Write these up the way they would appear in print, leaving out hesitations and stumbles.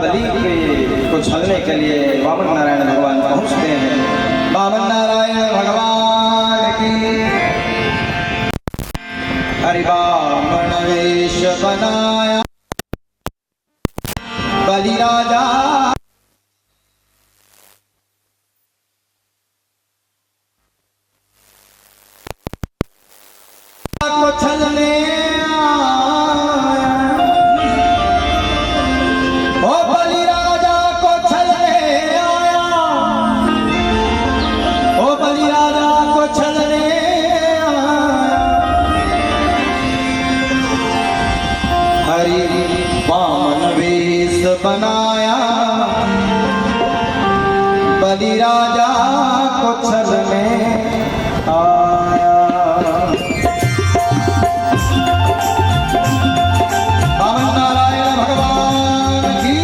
बलि को छलने के लिए वामन नारायण भगवान पहुंचते हैं। वामन नारायण भगवान की हरि वामन वेश बनाया बलि राजा को छलने बनाया बलि राजा को छलने आया। वामन नारायण भगवान की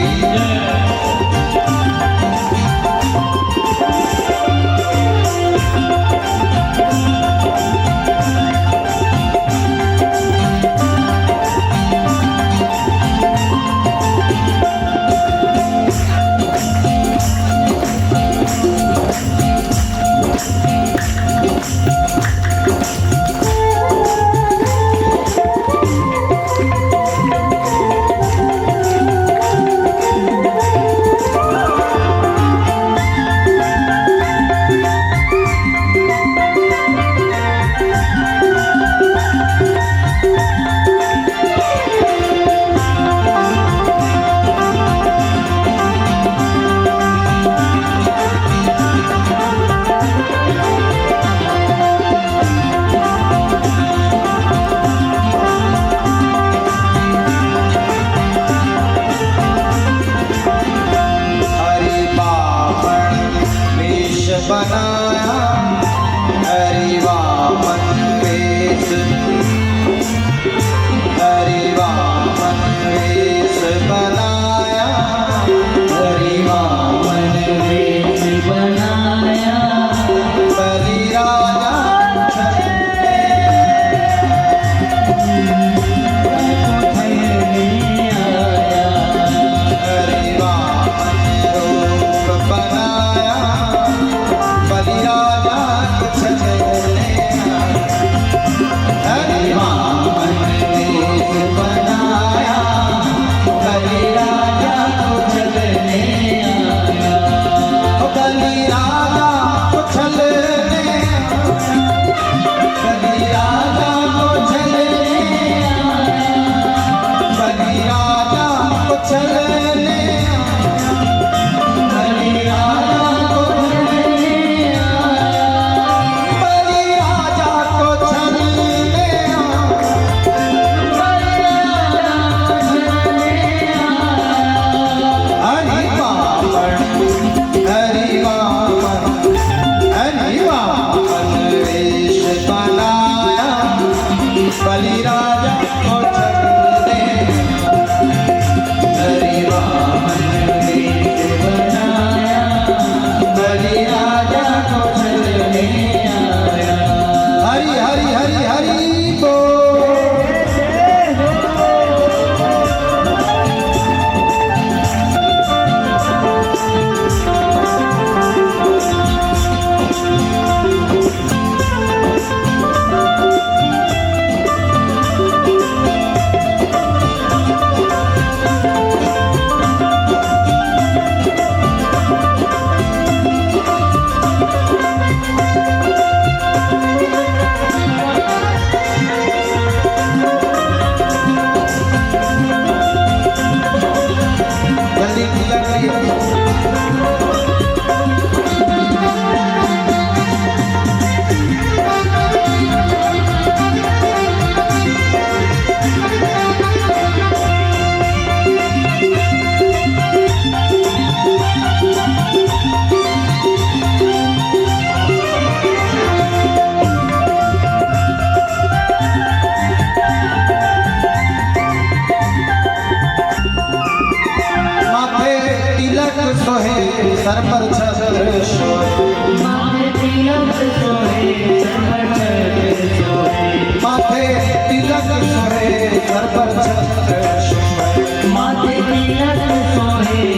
बनाया हरि वामन वेश, हरि वामन वेश बनाया, हरि वामन वेश बनाया बलि राजा छलने आया। हरि वामन रूप बनाया बलि राजा को छलने आया। हरि वामन वेश बनाया बलि राजा को छलने आया। बलि राजा को छलने बलि राजा को छलने आया। बलि राजा को छलने बलि राजा को बलि राजा को छलने हरि वामन वेश बनाया बलि राजा को छलने आया। हरि हरि हरि हरि सर पर छत्र सोहे, माथे तिलक सोहे सर पर छत्र सोहे, माथे तिलक सोहे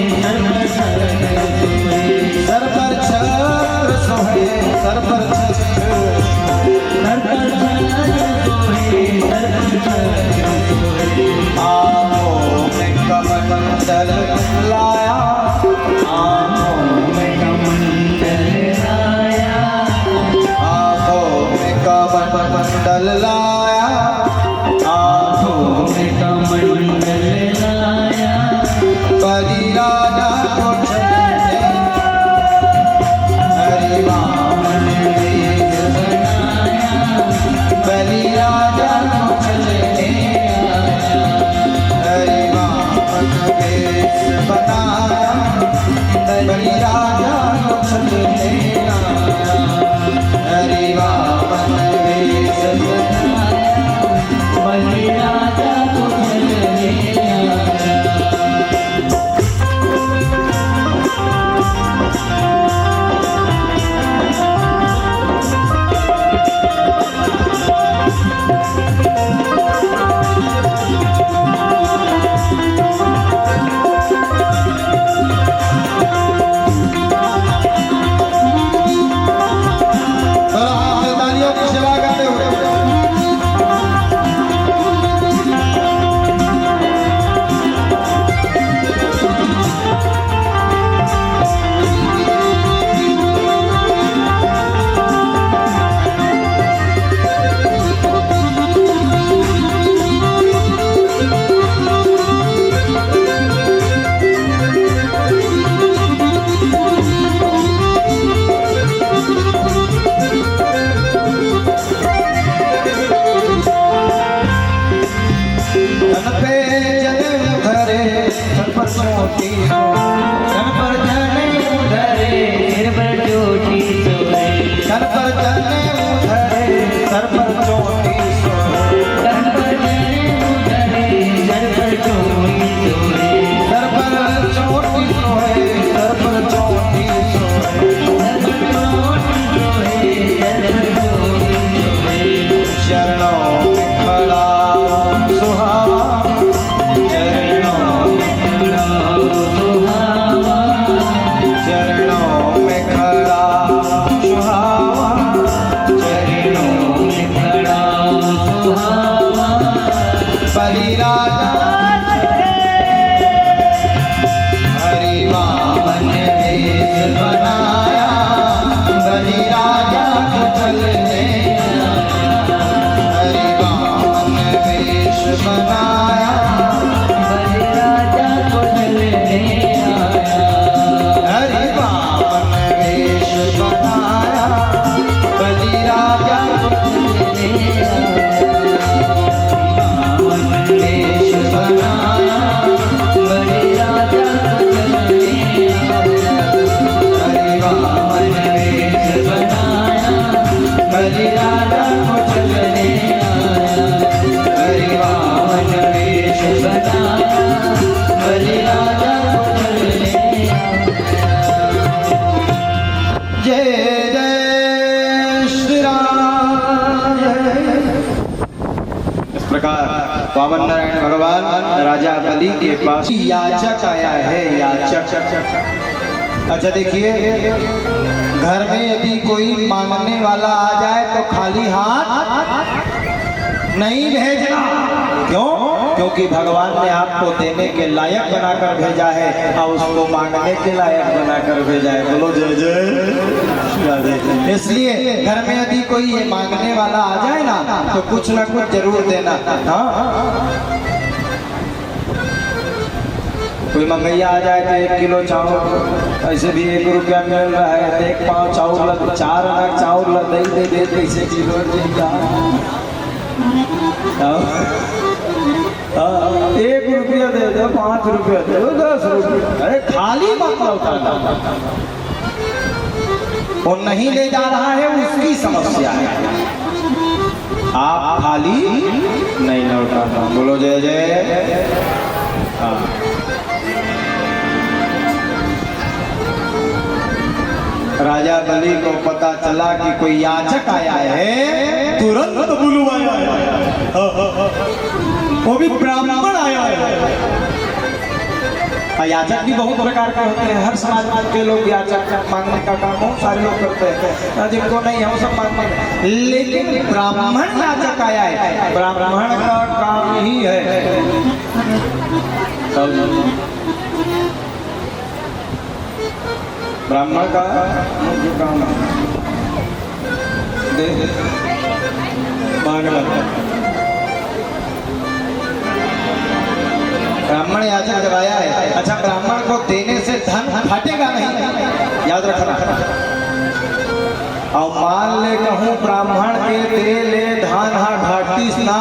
बनाया बलि राजा को चलने हरि वामन वेश बनाया बलि राजा को चलने हरि वामन वेश बनाया बलि राजा को चलने वेश बनाया बलि राजा को चलने हरि वामन वेश बनाया बलि राजा को चलने हरि वामन वेश बनाया बलि राजा को चलने जय जय श्री राम। इस प्रकार वामन नारायण भगवान राजा बलि के पास याचक आया है। याचक, अच्छा देखिए, घर में यदि कोई मांगने वाला आ जाए तो खाली हाथ नहीं भेजना। क्यों? क्योंकि भगवान ने आपको देने के लायक बनाकर भेजा है और उसको मांगने के लायक बनाकर भेजा है। बोलो जय जय। इसलिए घर में यदि कोई ये मांगने वाला आ जाए ना तो कुछ ना कुछ जरूर देना। हाँ, कोई मंगैया आ जाए तो 1 किलो चावल, ऐसे भी 1 रुपया मिल रहा है। 1 पाव चावल लग 4 आना चावल लग दे कैसे किलो 1 रुपया दे दो, 5 रुपया दे दो, 10 रुपया। अरे खाली मत लौटाना। वो नहीं ले जा रहा है उसकी समस्या है, आप खाली नहीं लौटाना। बोलो जय जय। हाँ, राजा बलि को पता चला कि कोई याचक आया है, तुरंत बुलवाया है। वो भी ब्राह्मण आया है। याचक भी बहुत प्रकार के होते हैं। हर समाज के लोग याचक मांगने का काम बहुत सारे लोग करते हैं, जिनको नहीं हम सब मांगते हैं। लेकिन ब्राह्मण याचक आया है। ब्राह्मण का काम ही है ब्राह्मण का मुख्य काम मांगना। ब्राह्मण याचक जब आया है, अच्छा ब्राह्मण को देने से धन फटेगा नहीं, याद रखना। और मान ले कहूँ ब्राह्मण के दे ले धान घाटी ना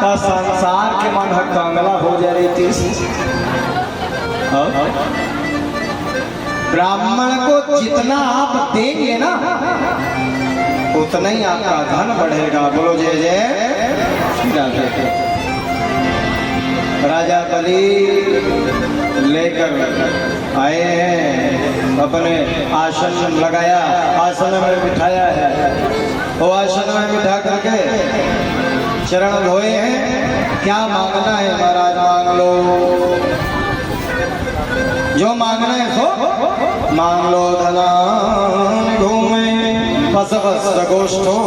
का संसार के मन कंगला हो जाए। ब्राह्मण को जितना आप देंगे ना उतना ही आपका धन बढ़ेगा। बोलो जय जय। राजा बलि लेकर आए हैं, अपने आसन लगाया, आसन में बिठाया है। वो आसन में बिठा करके चरण धोए हैं। क्या मांगना है महाराज? मांग लो, जो मांगना है सो मांग लो। धना घूमे फस गोष्ठो,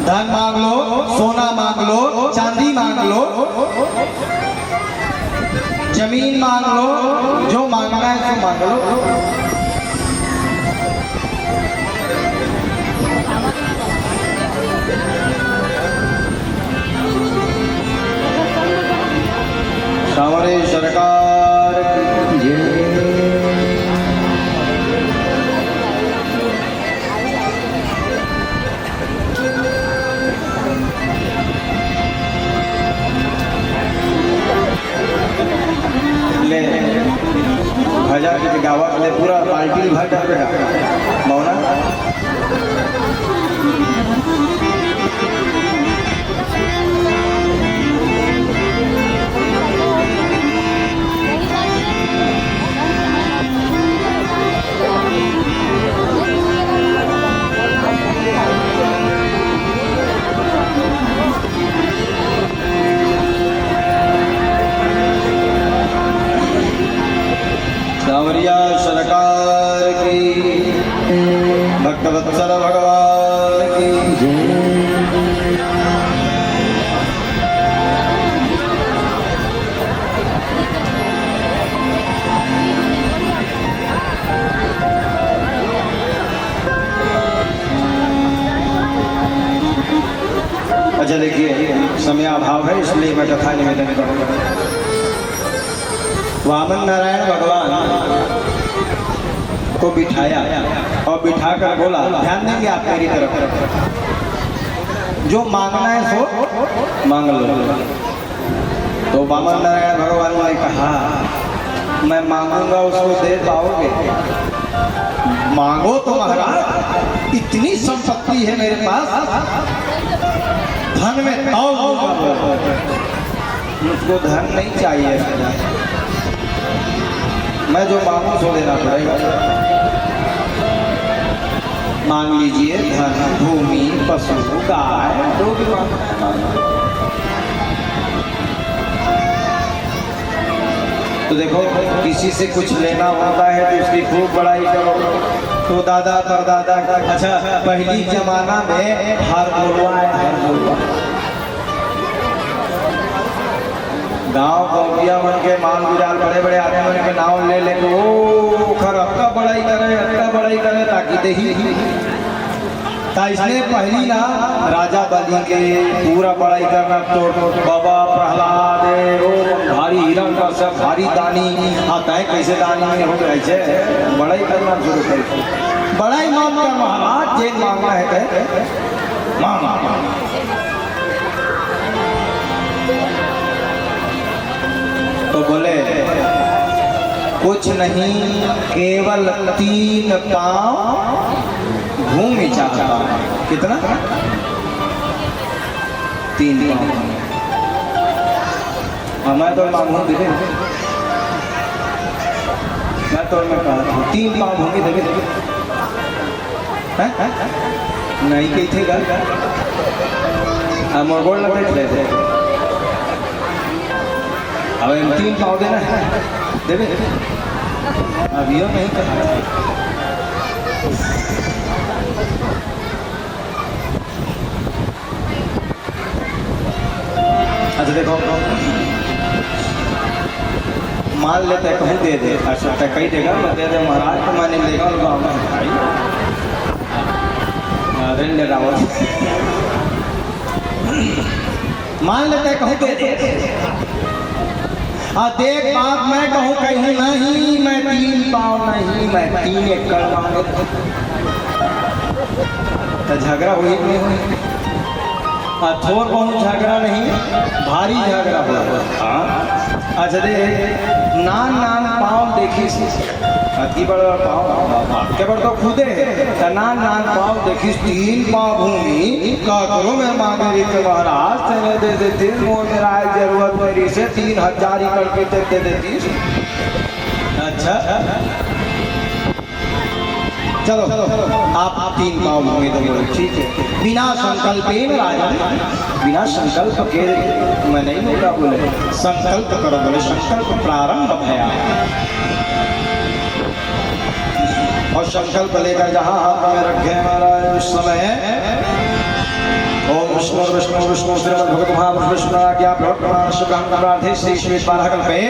धन मांग लो, सोना मांग लो, चांदी मांग लो, जमीन मांग लो, जो मांगना है सो मांग लो। सामरे सरकार की जय। ले भजा के गावा ले पूरा पार्टी भर कर मौना। सावरिया सरकार की, भक्तवत्सल भगवान की जय। देखिए समय अभाव है इसलिए मैं कथा निवेदन करूँगा। वामन नारायण भगवान को बिठाया और बिठाकर बोला, ध्यान देंगे आप मेरी तरफ, जो मांगना है सो मांग लो। तो वामन नारायण भगवान ने कहा, मैं मांगूंगा उसको दे पाओगे? मांगो तो महाराज, इतनी संपत्ति है मेरे पास, धन में ताव दूंगा। मुझको धन नहीं चाहिए, मैं जो मांगू सो देना पड़ेगा। मांग लीजिए धन, भूमि, पशु, गाय, जो भी मांगना। तो देखो किसी से कुछ लेना होता है तो उसकी खूब बड़ाई करो। तो दादा परदादा, अच्छा पहली जमाना में हर बोलवा है, हर बोलवा गाँव गौकिया बन के माल गुजाल बड़े बड़े आदमी बन के नाव ले लेके ओ खर अक्का बड़ाई करे ताकि दही। इसने पहली ना राजा बलि के पूरा बड़ाई करना, तो बाबा प्रहलाद भारी हिरण का सब भारी दानी आता है, कैसे दानी में हो ऐसे बड़ाई करना शुरू कर। बड़ाई मांग कर महाराज जे मांगना है कहे मांगा। तो बोले कुछ नहीं, केवल 3 पांव भूमि चाहता हूं। कितना? 3 पांव। मैं तो मांगू दे, मैं तो मैं कहा 3 पांव भूमि देखे नहीं कही थे घर मोरगोल न बैठ रहे थे। अब 3 पाँव देना है, देवे अभी नहीं कहा। अच्छा देखो, मान लेते कहूँ दे दे, अच्छा तो कहीं देगा मैं दे दे महाराज, तो मैं नहीं लेगा गाँव में भाई ले रावत। मान लेते कहूँ दे दे, देख बात मैं कहूँ कहीं नहीं, मैं 3 पाँव नहीं, मैं 3 एकड़ मांगे। तो झगड़ा हुई नहीं हुई? थोड़ बहुत झगड़ा नहीं, भारी झगड़ा हुआ। अच्छा देख, नान पाँव देखी अति बड़ा पाँव के बड़ तो खुदे है, नान पाँव देखी 3 पाँव भूमि का करो मैं मांगे रे महाराज तेने दे देती, मोर मेरा जरूरत मेरी से 3000 एकड़ के दे देती। अच्छा चलो आप 3 पाँव भूमि दोगे, ठीक है। बिना संकल्पेन राजा, बिना संकल्प के मैं नहीं बोला, बोले संकल्प करो, बोले संकल्प प्रारंभ भया। और संकल्प लेकर जहाँ हाथ में रखे महाराज उस समय ओम विष्णु विष्णु विष्णु श्रीमद् भगवत महापुरुष विष्णु आज्ञा प्रवर्तमान शुभम प्रार्थे श्री श्री 12 कल्पे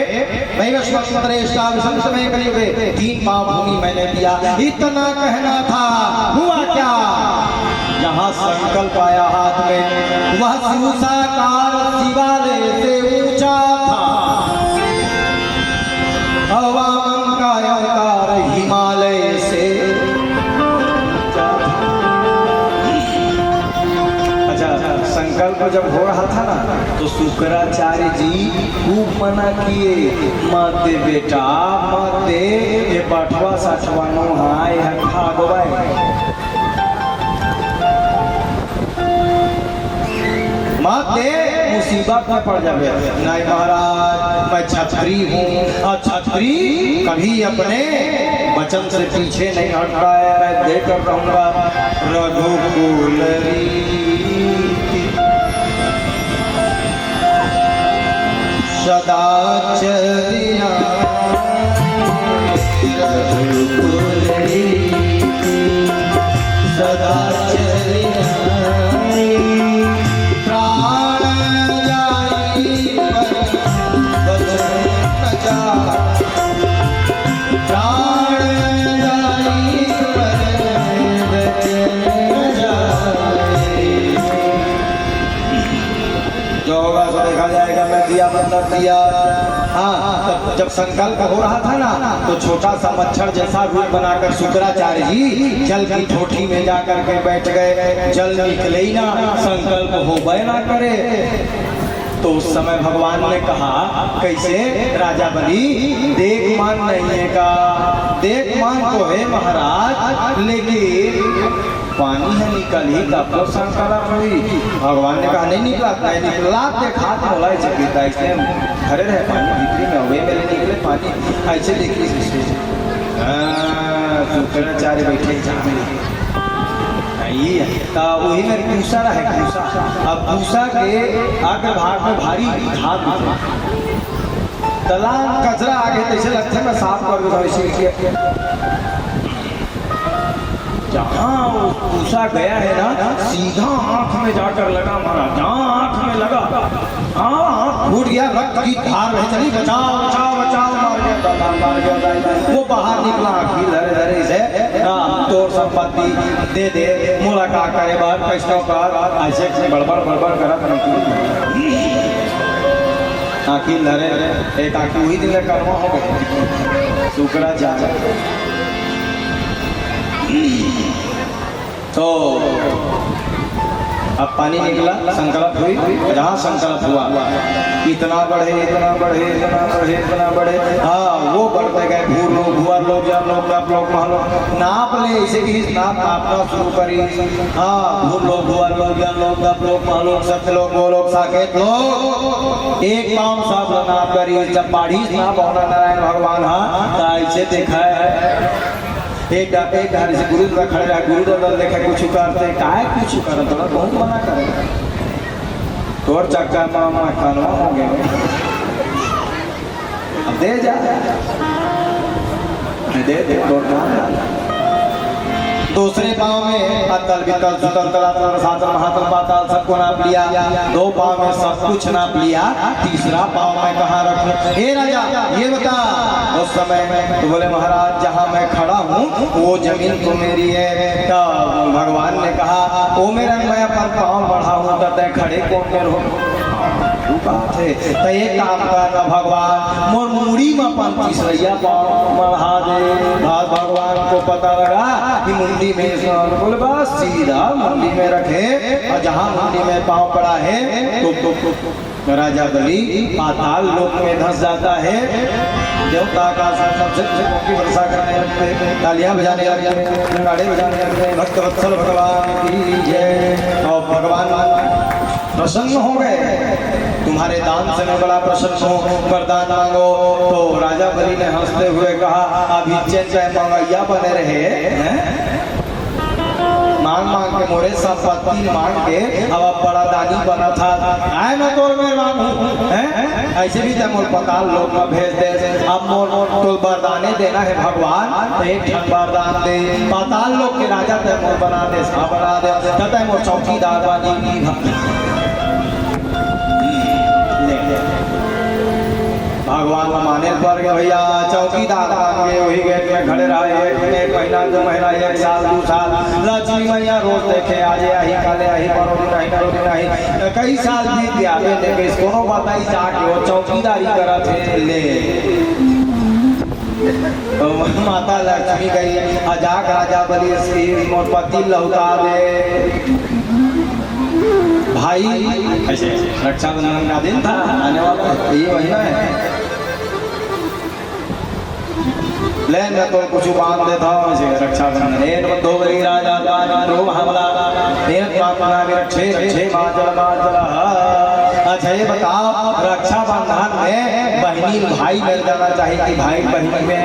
वैवस्वतरेष्टा विसंत में कलियुगे 3 पाँव भूमि मैंने दिया। इतना कहना था, हुआ क्या? जहाँ संकल्प आया हाथ में, वह शिवसाकार शिवालय से ऊंचा था। वामन का अवतार हिमालय से। संकल्प जब हो रहा था ना, तो शुक्राचार्य जी खूब मना किए, मत दे बेटा मत दे, ये बटवा सठवानो हाय भागवाए मत दे, मुसीबत में पड़ जावे। नहीं महाराज मैं छत्री हूँ, और छत्री कभी अपने वचन से पीछे नहीं हटता है, मैं देकर रहूंगा। रघुकुल सदा चरिया सदा चरिया प्राण जाई पर न जा, प्राण जाई पर न जा। आशीर्वाद दिया। हाँ, जब संकल्प हो रहा था ना तो छोटा सा मच्छर जैसा रूप बनाकर शुक्राचार्य जी जल की ठोठी में जाकर के बैठ गए। जल निकले ही ना, संकल्प हो गए ना करे। तो उस समय भगवान ने कहा कैसे, राजा बलि देख मान नहीं है का, देख मान तो है महाराज, लेकिन पानी है निकल ही तब तो संकल्प हुई। भगवान ने कहा नहीं निकला, नहीं निकला, देखा तो बोला ऐसे गिरता, इसलिए खड़े रहे पानी भीतरी में हुए मेरे निकले पानी ऐसे देखिए। शुक्राचार्य बैठे वही में पूसा रहे पूसा। अब पूसा के आगे भाग में भारी धात तला कचरा आगे जैसे लगता मैं साफ कर दूंगा इसी। जहाँ वो पूसा गया है ना सीधा आंख में जाकर लगा मारा, जहाँ आंख में लगा हाँ फूट गया, रक्त की धार रह चली, बचाओ बचाओ बचाओ, मार गया। वो बाहर निकला आखिर धरे धरे से तो संपत्ति दे दे, मुलाकात करे बात पैसों का ऐसे बड़बड़ बड़बड़ करा आखिर धरे एक आखिर वही दिन कर्मा हो गए शुक्राचार्य। तो अब पानी निकला, संकल्प हुई, जहाँ संकल्प हुआ इतना बढ़े इतना बढ़े इतना बढ़े इतना बढ़े। हाँ वो बढ़ते गए, भूर लोग भुआर लोग जब लोग तब लोग महलो नाप ले, इसे की नापना शुरू करी। हाँ भूर लोग भुआर लोग जब लोग तब लोग महलो सत्य लोग वो लोग साकेत लोग एक काम सब नाप करी। जब पाढ़ी नाप होना नारायण भगवान हाँ ऐसे देखा है एक घर से गुरु खड़े रहा, गुरु दल देखे कुछ करते काय कुछ कर थोड़ा बहुत मना करे तोर चक्का मामा कानवा हो गए अब दे जा दे तोड़ दूसरे पाँव में अतल वितल सुतल तलातल रसातल महातल पाताल सबको नाप लिया। दो पाँव में सब कुछ नाप लिया, तीसरा पाँव में कहाँ रखूं? हे राजा ये बता। उस समय तो बोले महाराज जहाँ मैं खड़ा हूँ वो जमीन तो मेरी है। तो भगवान ने कहा ओ मेरा मैं अपन पाँव बढ़ा हूँ तो तय खड़े कौन कर हो बात है। तो एक काम करना भगवान मोर मुड़ी में 35 पाँव बढ़ा दे। भगवान को पता लगा कि मुंडी में बोले बस सीधा मुंडी में रखे और जहाँ मुंडी में पाँव पड़ा है तो राजा बलि पाताल लोक में धंस जाता है। देवता का सबसे वर्षा करने लगते, तालियां बजाने लगते, नाड़े बजाने लगते, भक्त वत्सल भगवान की जय। और भगवान प्रसन्न हो गए, तुम्हारे दान से मैं बड़ा प्रसन्न हूँ, वरदान मांगो। तो राजा बलि ने हंसते हुए कहा अभी चैन मंगैया बने रहे मांग मांग के मोरे संपत्ति मांग के अब बड़ा दानी बना था आए मैं तोर में मांगू ऐसे भी मोर पताल लोग में भेज दे। अब मोर तो वरदाने देना है भगवान, एक वरदान दे। पाताल लोग के राजा तय मोर बना दे, बना दे तय मोर चौकीदार बानी। भगवान माने पर गए भैया चौकीदार आगे वही गेट में खड़े रहे। एक महीना 2 महीना 1 साल 2 साल लक्ष्मी मैया रोज देखे आज आई काले आई परोदी नहीं कई साल बीत गया लेके इसको बताई जाके वो चौकीदारी करा थे ले। माता लक्ष्मी गई अजाक राजा बलि मोर पति लौटा दे। भाई ऐसे रक्षाबंधन का दिन था आने वाला ये महीना है ले न तो कुछ बांध देता हूँ इसे रक्षाबंधन एक बंधो गई राजा का रो हमला एक माता में रक्षे माजल अच्छा ये बताओ रक्षाबंधन में बहनी भाई मिल जाना चाहिए कि भाई बहनी में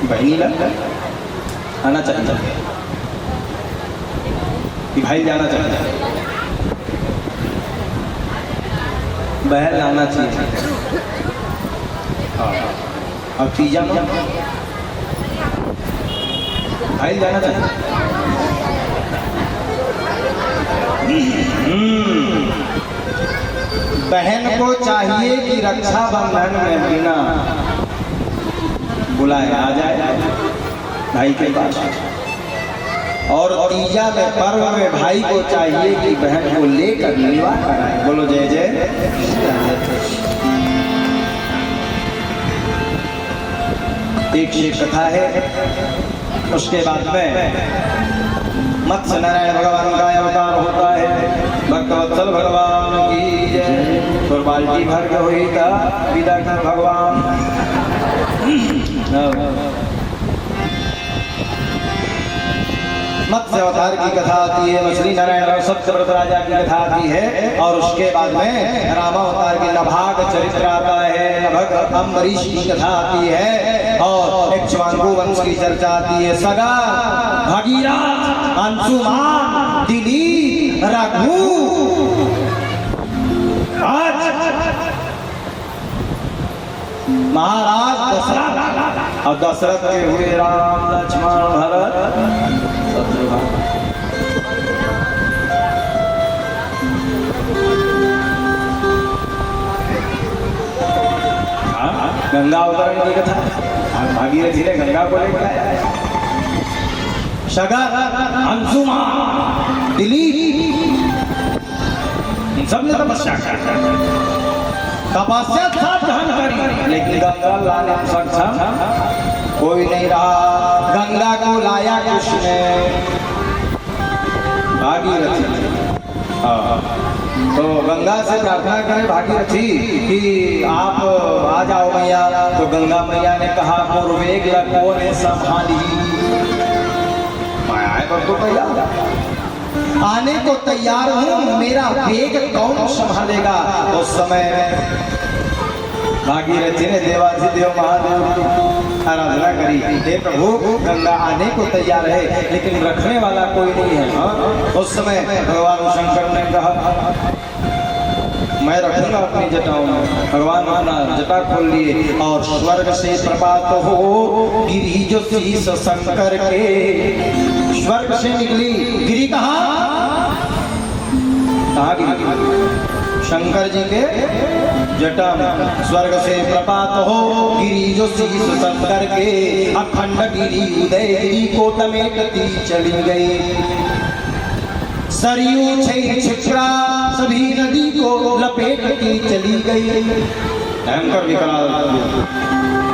बहनी लग आना चाहिए कि भाई जाना चाहिए बहन जाना चाहिए। अब तीजा में भाई जाना चाहिए। बहन को चाहिए कि रक्षाबंधन में बिना बुलाए आ जाए भाई के पास। और तीजा में पर्व में भाई को चाहिए कि बहन को लेकर लीवा कराए। बोलो जय जय। एक ये कथा है, उसके बाद में मत्स्य नारायण भगवान का अवतार होता है। भक्तवत्सल भगवान की जय। और बाल्टी भर के हुई था विदा कर भगवान। मत्स्य अवतार की कथा आती है, मछली नारायण और सत्यव्रत राजा की कथा आती है। और उसके बाद में रामावतार की नभाग चरित्र आता है, नभग अम्बरीश की कथा आती है। और इक्ष्वाकु वंश की चर्चा आती है। सगा, भगीरथ, अंशुमान, दिलीप, रघु। महाराज दशरथ और दशरथ के हुए राम लक्ष्मण भरत शत्रुघ्न। गंगा अवतरण की कथा, भागीरथी ने गंगा को लेकर आया। सगर, अंशुमान, दिलीप, सबने तपस्या तपस्या था ध्यान करी, लेकिन गंगा लाने में सक्षम कोई नहीं रहा। गंगा को लाया किसने? भागीरथी। तो गंगा से प्रार्थना करें भागीरथी कि आप आ जाओ मैया। तो गंगा मैया ने कहा पूर्वेग लको ने संभाली। आए पर तो तैयार, आने को तैयार हूँ, मेरा वेग कौन संभालेगा? उस समय भागीरथी ने देवाधिदेव महादेव की आराधना करी। हे प्रभु, गंगा आने को तैयार है लेकिन रखने वाला कोई नहीं है। हाँ? उस समय भगवान शंकर ने कहा मैं रखूंगा अपनी जटाओं में। भगवान अपना जटा खोल लिए और स्वर्ग से प्रपात हो गिरी जो शीश शंकर के। स्वर्ग से निकली गिरी। कहाँ गिरी? शंकर जी के जटा में। स्वर्ग से प्रपात हो गिरी जो शीश शंकर के। अखंड गिरी उदय गिरी को तमेटती चली गई। सरयू छिपरा सभी नदी को लपेटती चली गई। भयंकर विकराल।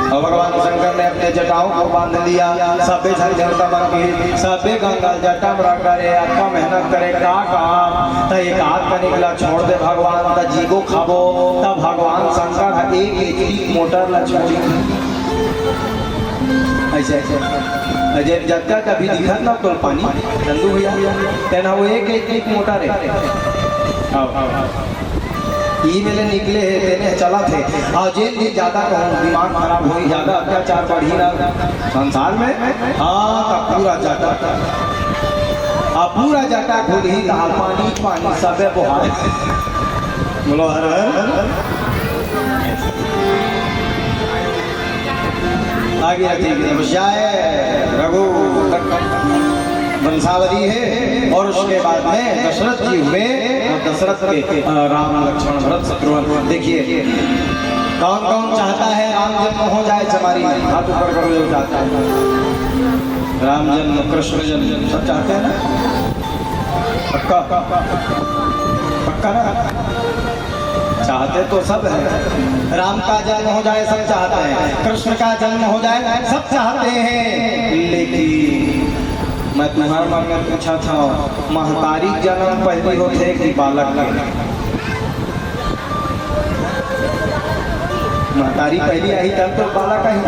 और भगवान शंकर ने अपने जटाओं को बांध लिया। सबे झंझट बन गई, सबे गंगा जटा में करे। आपका मेहनत करे का काम तो एक हाथ का निकला छोड़ दे भगवान का जीगो खाबो। तब भगवान शंकर एक मोटर ला छोड़ी। ऐसे ऐसे जब तक अभी दिखत ना तो पानी चंदू भैया कहना वो एक मोटर है। ई मेले निकले है तेने चला थे। और जेल भी ज्यादा कहूँ दिमाग खराब हो, ज्यादा अत्याचार बढ़ी रहा संसार में। हाँ तब पूरा जाटा पूरा जाटा खुद ही कहा पानी पानी सब बुहार। बोलो हर हर। आगे रघु वंशावली है। और उसके बाद में दशरथ जी हुए। दशरथ के राम लक्ष्मण भरत शत्रुघ्न। देखिए कौन कौन चाहता है राम जन्म हो जाए? हमारी हाथ ऊपर करो जो चाहता है। राम जन्म, कृष्ण जन्म सब चाहते हैं ना? पक्का पक्का ना? चाहते तो सब है। राम का जन्म हो जाए सब चाहते हैं, कृष्ण का जन्म हो जाए सब चाहते हैं। लेकिन मैं तुम्हारे मन में पूछा था महतारी जन्म पहले होते कि बालक का? महतारी पहली आई तब तो बालक आई।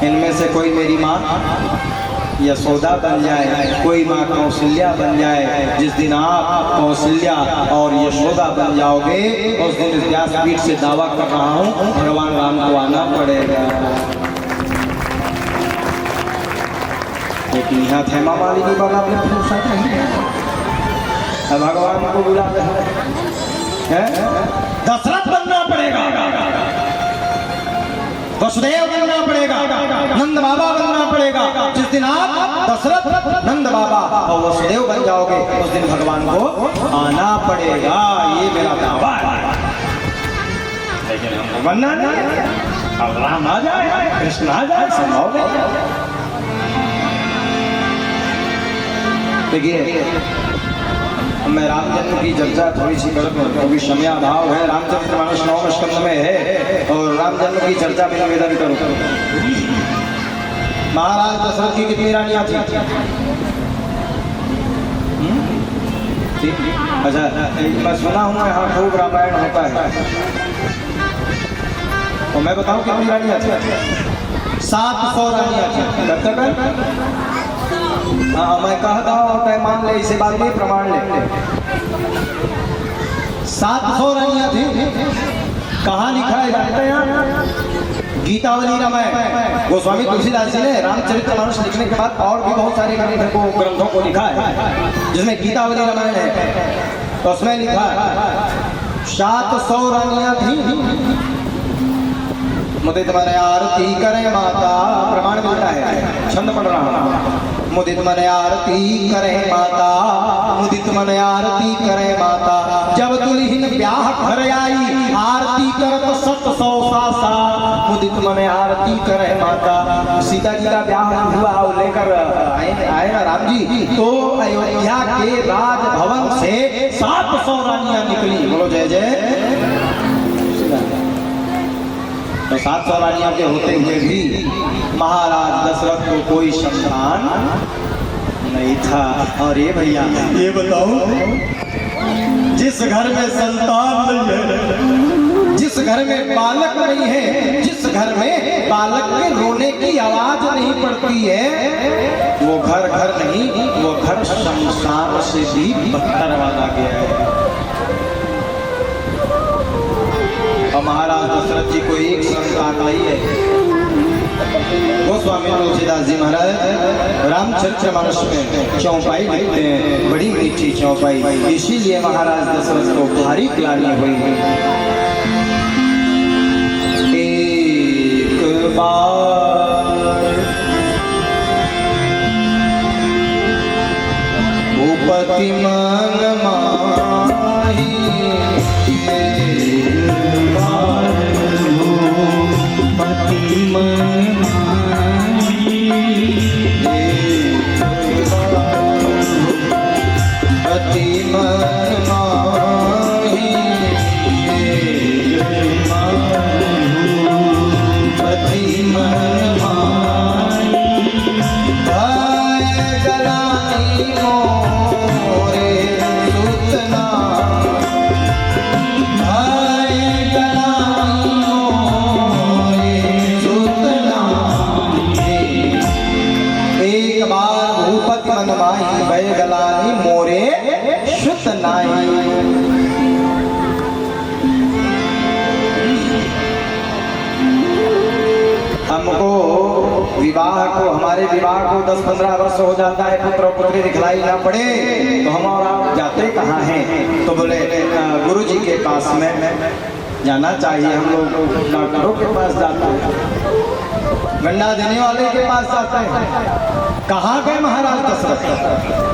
इनमें से कोई मेरी माँ यशोदा बन जाए, कोई माँ कौशल्या बन जाए। जिस दिन आप कौशल्या और यशोदा बन जाओगे उस दिन व्यासपीठ से दावा कर रहा हूँ भगवान राम को आना पड़ेगा। लेकिन यहाँ हेमा मालिनी वाला आपने पूछा नहीं, भगवान को बुला रहे दशरथ बनना पड़ेगा, वसुदेव बनना पड़ेगा, नंद बाबा बनना पड़ेगा। जिस दिन आप दशरथ, नंद बाबा और वसुदेव बन जाओगे उस दिन भगवान को आना पड़ेगा। ये मेरा दावा है। लेकिन हम बनना नहीं। अब राम आ जाए, कृष्ण आ जाए, संभव नहीं। देखिए, मैं राम जन्म की चर्चा थोड़ी सी कर दूं, क्योंकि समय भाव है। रामचरितमानस 9वें स्कंद में है और राम जन्म की चर्चा में निवेदन करूं। महाराज दशरथ की कितनी रानियां थी? अच्छा, मैं सुना हूँ यहाँ खूब रामायण होता है, और मैं बताऊं कितनी रानियां थी? 700 रानियां थी। कब तक? हाँ, मैं कहता हूँ, मान ले, इसे बात नहीं, प्रमाण ले। 700 रानियां थी। कहाँ लिखा है जानते हैं? गीतावली रामायण गोस्वामी तुलसीदास जी ने रामचरितमानस लिखने के बाद और भी बहुत सारे ग्रंथों को लिखा है, जिसमें गीतावली रामायण है। तो उसमें लिखा है 700 रानियां थी। मुदित मन आरती करे माता, प्रमाण मिलता है, छंद पढ़ रहा हूं। मुदित मन आरती करे माता, मुदित मन आरती करे माता, जब दुल्हन ब्याह घर आई, आरती करत 700 सासा। मुदित मन आरती करे माता। सीता जी का ब्याह हुआ और लेकर आए ना राम जी, तो अयोध्या के राजभवन से 700 रानियां निकली। बोलो जय जय। तो 700 रानियां के होते हुए भी महाराज दशरथ को कोई संतान नहीं था। और ये भैया, ये बताओ, जिस घर में संतान नहीं है, जिस घर में बालक नहीं है, जिस घर में बालक के रोने की आवाज नहीं पड़ती है, वो घर घर नहीं, वो घर शमशान से भी बदतर वाला गया है। और महाराज दशरथ जी को एक संतान नहीं है। गोस्वामी तुलसीदास जी महाराज रामचरितमानस में चौपाई लिखते हैं, बड़ी मीठी चौपाई। इसीलिए महाराज दशरथ को भारी ग्लानि हुई है। एक बार भूपति मन माही, गलानी मोरे शुत नाई। हमको विवाह को, हमारे विवाह को 10-15 वर्ष हो जाता है, पुत्र और पुत्री दिखलाई ना पड़े, तो हम और आप जाते कहाँ हैं? तो बोले गुरु जी के पास में जाना चाहिए। हम लोग डॉक्टरों के पास जाते हैं, गन्ना देने वाले के पास जाते हैं। कहाँ गए महाराज दशरथ?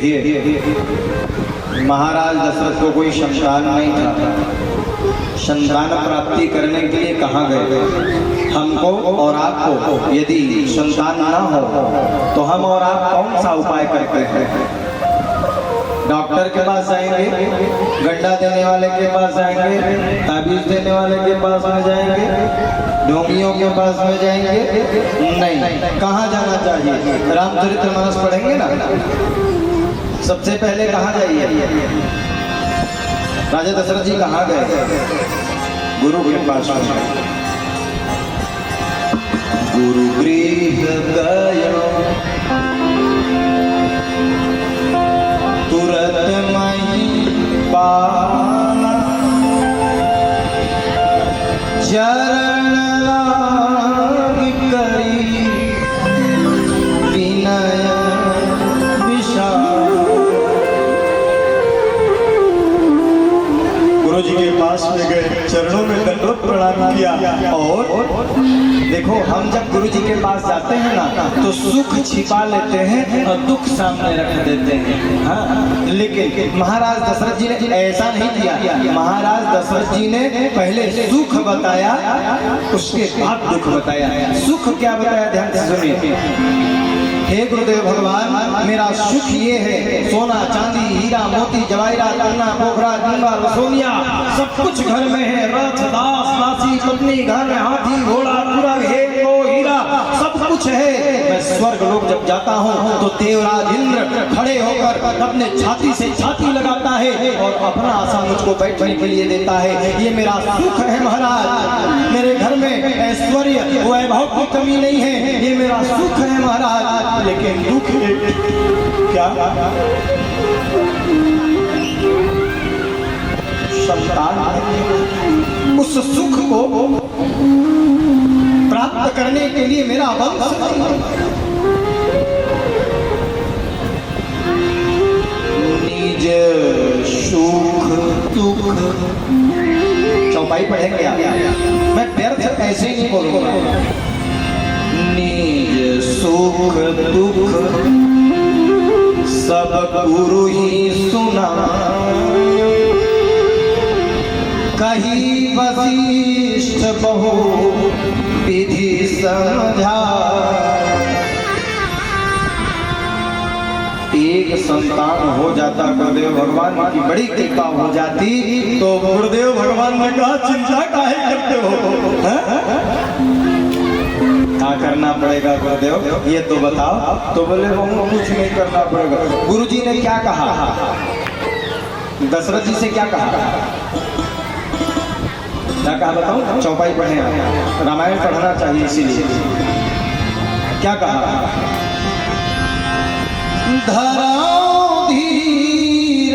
देखिए, महाराज दशरथ को कोई संतान नहीं था। संतान प्राप्ति करने के लिए कहाँ गए? हमको और आपको यदि संतान ना हो तो हम और आप कौन सा उपाय करते हैं? डॉक्टर के पास जाएंगे, गड्ढा देने वाले के पास जाएंगे, ताबीज देने वाले के पास में जाएंगे, ढोंगियों के पास में जाएंगे? नहीं। कहाँ जाना चाहिए? रामचरितमानस पढ़ेंगे ना, सबसे पहले कहाँ जाइए? राजा दशरथ जी कहाँ गए? गुरु के पास में। गुरु गृह गयो तुरत मही पाना, चरण लाग करी विनय विशाल। गुरु जी के पास में गए, चरणों में दंडवत प्रणाम किया। और देखो, हम जब गुरु जी के पास जाते हैं ना तो सुख छिपा लेते हैं और दुख सामने रख देते हैं। हाँ, लेकिन महाराज दशरथ जी ने ऐसा नहीं किया। महाराज दशरथ जी ने पहले सुख बताया, उसके बाद दुख बताया। सुख क्या बताया? ध्यान से सुनिए। हे गुरुदेव भगवान, मेरा सुख ये है, सोना चांदी हीरा मोती जवाहरात अन्ना पोखरा गंगा रसोनिया सब कुछ घर में है। रथ दास दासी पत्नी, घर में हाथी घोड़ा पूरा हीरा सब कुछ है। मैं स्वर्ग लोक जब जाता हूँ तो देवराज इंद्र खड़े होकर अपने छाती से छाती लगाता है और अपना आसन मुझको बैठने के लिए देता है। ये मेरा सुख है महाराज। मेरे घर में ऐश्वर्य वैभव की कमी नहीं है, ये मेरा सुख है महाराज। लेकिन दुख क्या? संतान। उस सुख को प्राप्त करने के लिए मेरा वंश निज सुख दुख। चौपाई पढ़ेंगे आप? मैं व्यर्थ ऐसे नहीं बोलूंगा। निज सुख दुख सब गुरु ही सुना, कही वशिष्ठ बहु विधि समझा। एक संतान हो जाता गुरुदेव भगवान की बड़ी कृपा हो जाती तो गुरुदेव भगवान ने कहा, चिंता काहे करते हो? क्या करना पड़ेगा गुरुदेव ये तो बताओ। तो बोले वो कुछ नहीं करना पड़ेगा। गुरुजी ने क्या कहा? दशरथ जी से क्या कहा? क्या कहा बताओ? चौपाई पढ़े, रामायण पढ़ना चाहिए इसीलिए। क्या कहा? धराओ धीर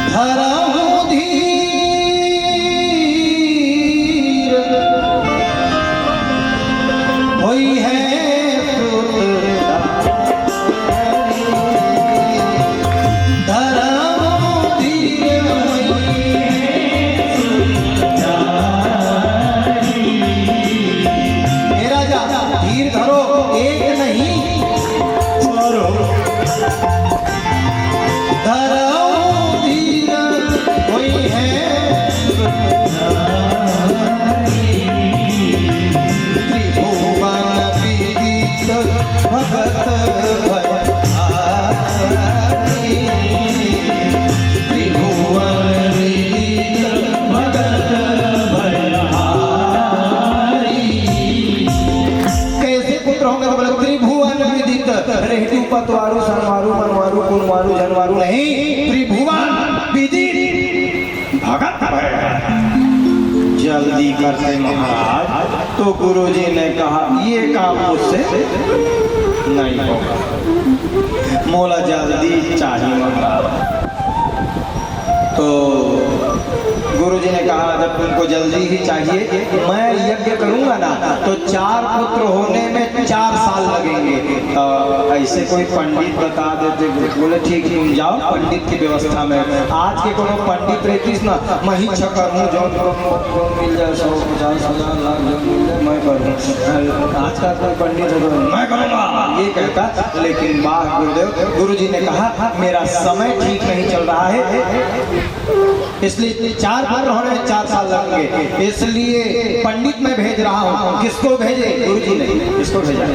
धराओ धीर होई है पतवारू सनवारू मनवारू कुनवारू जनवारू नहीं, त्रिभुवन विदित भगत जल्दी करते महाराज। तो गुरुजी ने कहा ये काम मुझसे नहीं होगा, मोला जल्दी चाहिए महाराज। तो गुरुजी ने कहा जब तुमको जल्दी ही चाहिए, मैं यज्ञ करूंगा ना तो 4 पुत्र होने में 4 साल लगेंगे। तो ऐसे कोई पंडित बता देते। बोले ठीक है तुम जाओ पंडित की व्यवस्था में। आज के कोनो पंडित रहती ना, मैं ही छकर हूँ, जो मिल जाए 100 50 1000 लाख जो मिल जाए मैं मैं करूँ, आज का कोई पंडित हो तो मैं करूँगा ये कहता। लेकिन वाह गुरुदेव, गुरुजी ने कहा मेरा समय ठीक नहीं चल रहा है, इसलिए 4 पुत्र होने में 4 साल लगेंगे, इसलिए पंडित मैं भेज रहा हूँ। किसको भेजे? गुरुजी ने किसको भेजा?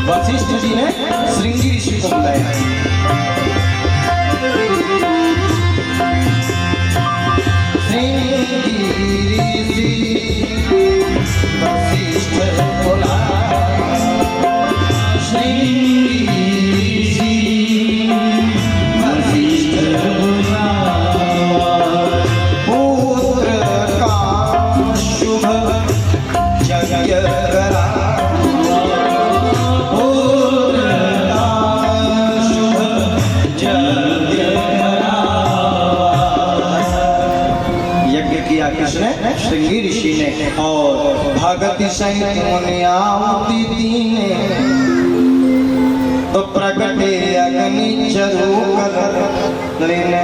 वशिष्ठ जी ने श्रृंगी ऋषि को बुलाया। श्रृंगी ऋषि वशिष्ठ बोला, श्रृंगी ऋषि वशिष्ठ बोला, पुत्र का शुभ यज्ञ करा, किसने? श्रृंगी ऋषि ने। और भगति सहित मुनियावती ने तो प्रगटे अग्नि चरू लेने।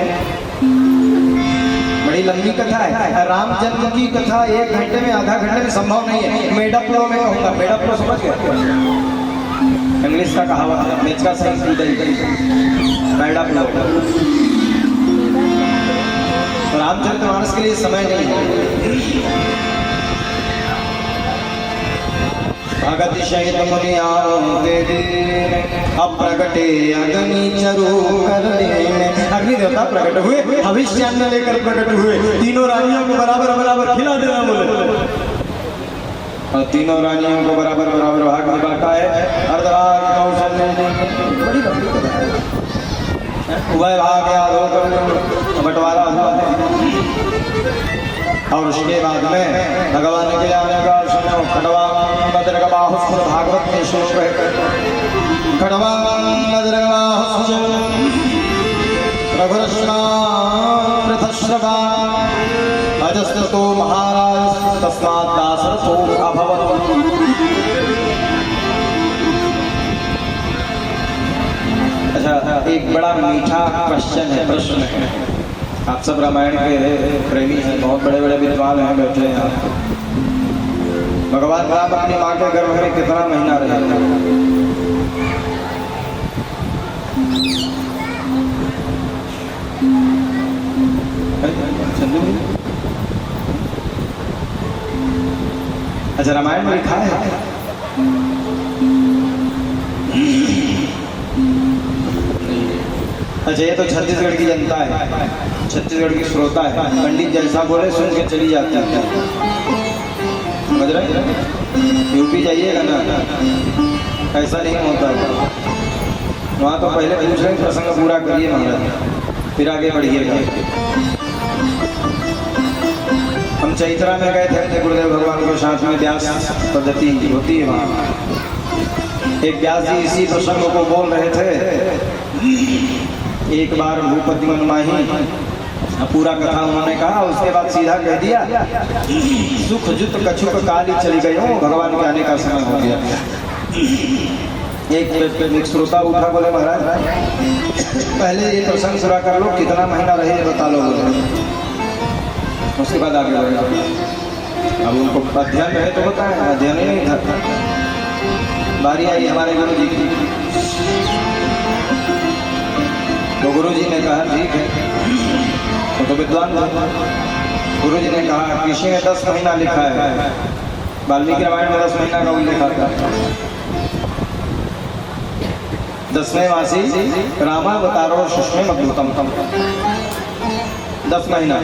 बड़ी लंबी कथा है, राम जन्म की कथा 1 घंटे में, आधा घंटे में संभव नहीं है। मेडाप्लो में कहूँगा, मेडाप्लो समझ गए? इंग्लिश का कहावत है, मेच का सही मेडाप्लो। रामचरितमानस के लिए समय नहीं है। भगति सहित मुनियावते अप्रगटे अग्नि चरू कर लेने। अग्नि देवता प्रकट हुए, भविष्यान्न लेकर प्रकट हुए, तीनों रानियों को बराबर बराबर खिला देना बोले। और तीनों रानियों को बराबर बराबर भाग में बांटा है। अर्धभाग कौशल्य, बड़ी लंबी कथा है। वह भाग बंटवारा हुआ है। और उसके बाद में भगवान के आने का सुनो। खड़वांगद्रगबाहुश्च भागवत में श्लोक है। खड़वांगद्रगबाहुश्च रघुरश्मामृतश्रवा अजस्रतो महाराज तस्मात् दासरथो अभवत्। अच्छा, एक बड़ा मीठा क्वेश्चन है, प्रश्न है। आप सब रामायण के प्रेमी हैं, बहुत बड़े बड़े विद्वान हैं बैठे हैं। भगवान राम अपनी माँ के गर्भ में कितना महीना रहे? अच्छा, रामायण में लिखा है। अच्छा, ये तो छत्तीसगढ़ की जनता है, छत्तीसगढ़ की श्रोता है। पंडित जैसा बोले सुन के चली जाती है, समझ रहे? यूपी जाइएगा ना, ऐसा नहीं होता। वहाँ तो पहले पूछ रहे प्रसंग पूरा करिए महाराज, फिर आगे बढ़िएगा। हम चैत्रा में गए थे गुरुदेव भगवान के साथ में, व्यास पद्धति होती है वहाँ। एक व्यास जी इसी प्रसंग को बोल रहे थे। एक बार भूपति मनमाही पूरा कथा उन्होंने कहा, उसके बाद सीधा कह दिया सुख जुत कछुक काली चली गई हो, भगवान के आने का समय हो गया। एक श्रोता उठा, बोले महाराज पहले ये प्रसंग पूरा कर लो, कितना महीना रहे बता लो, उसके बाद आगे बढ़ेगा। अब उनको अध्ययन रहे तो बताएं, अध्ययन ही नहीं था। बारी आई हमारे गुरु जी की। तो गुरुजी ने कहा ठीक है, तो विद्वान गुरुजी ने कहा कृषि में 10 महीना लिखा है, वाल्मीकि रामायण में 10 महीना का उल्लेख आता है। 10वें मासी रामावतारो सुष्मे मधुतम 10 महीना।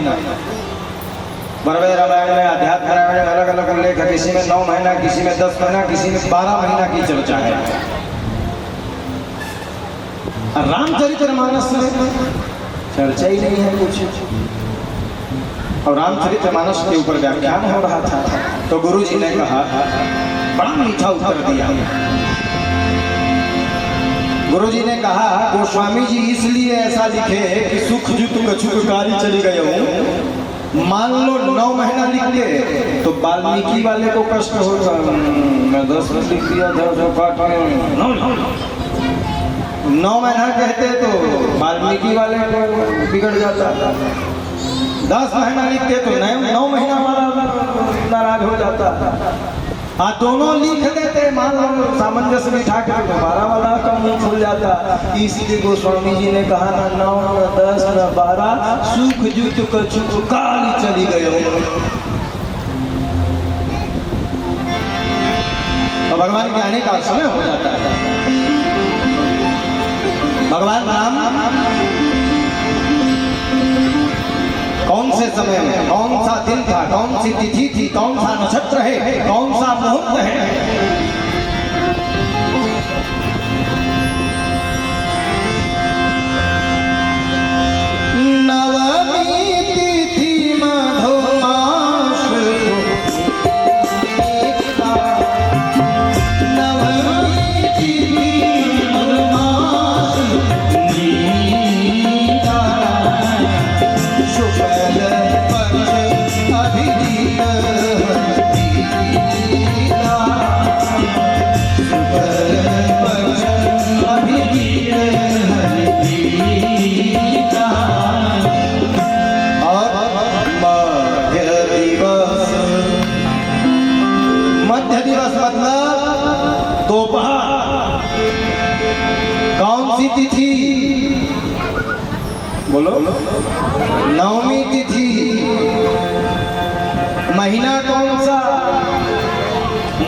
बरवे रामायण में, अध्यात्म रामायण में अलग अलग उल्लेख है, किसी में 9 महीना, किसी में 10 महीना, किसी में 12 महीना की चर्चा है। रामचरितमानस में चर्चा ही नहीं है कुछ, और रामचरितमानस के ऊपर व्याख्यान हो रहा था। तो गुरुजी ने कहा, बड़ा मीठा उत्तर दिया। गुरुजी ने कहा गोस्वामी जी इसलिए ऐसा लिखे कि सुख जुत कछुक कारी चली गए हूँ। मान लो 9 महीना लिख दे तो वाल्मीकि वाले को कष्ट होगा, मैं 10 में लिख दिया था 9 महीना कहते तो वाल्मीकि वाले को बिगड़ जाता। 10 महीना लिखते तो 9 महीना वाला नाराज हो जाता। हाँ, दोनों लिख देते, मान लो सामंजस्य बिठा के, तो 12 वाला का मुंह खुल जाता। इसलिए गोस्वामी जी ने कहा ना 9 न 10 न 12, सुख जुत कछुक काली चली गए। तो भगवान के आने का समय हो जाता है। भगवान राम कौन से समय में, कौन सा दिन था, कौन सी तिथि थी, कौन सा नक्षत्र है, कौन सा मुहूर्त है, नवमी तिथि मधुमास, नवमी तिथि मधुमास तिथि, बोलो, नवमी तिथि। महीना कौन सा?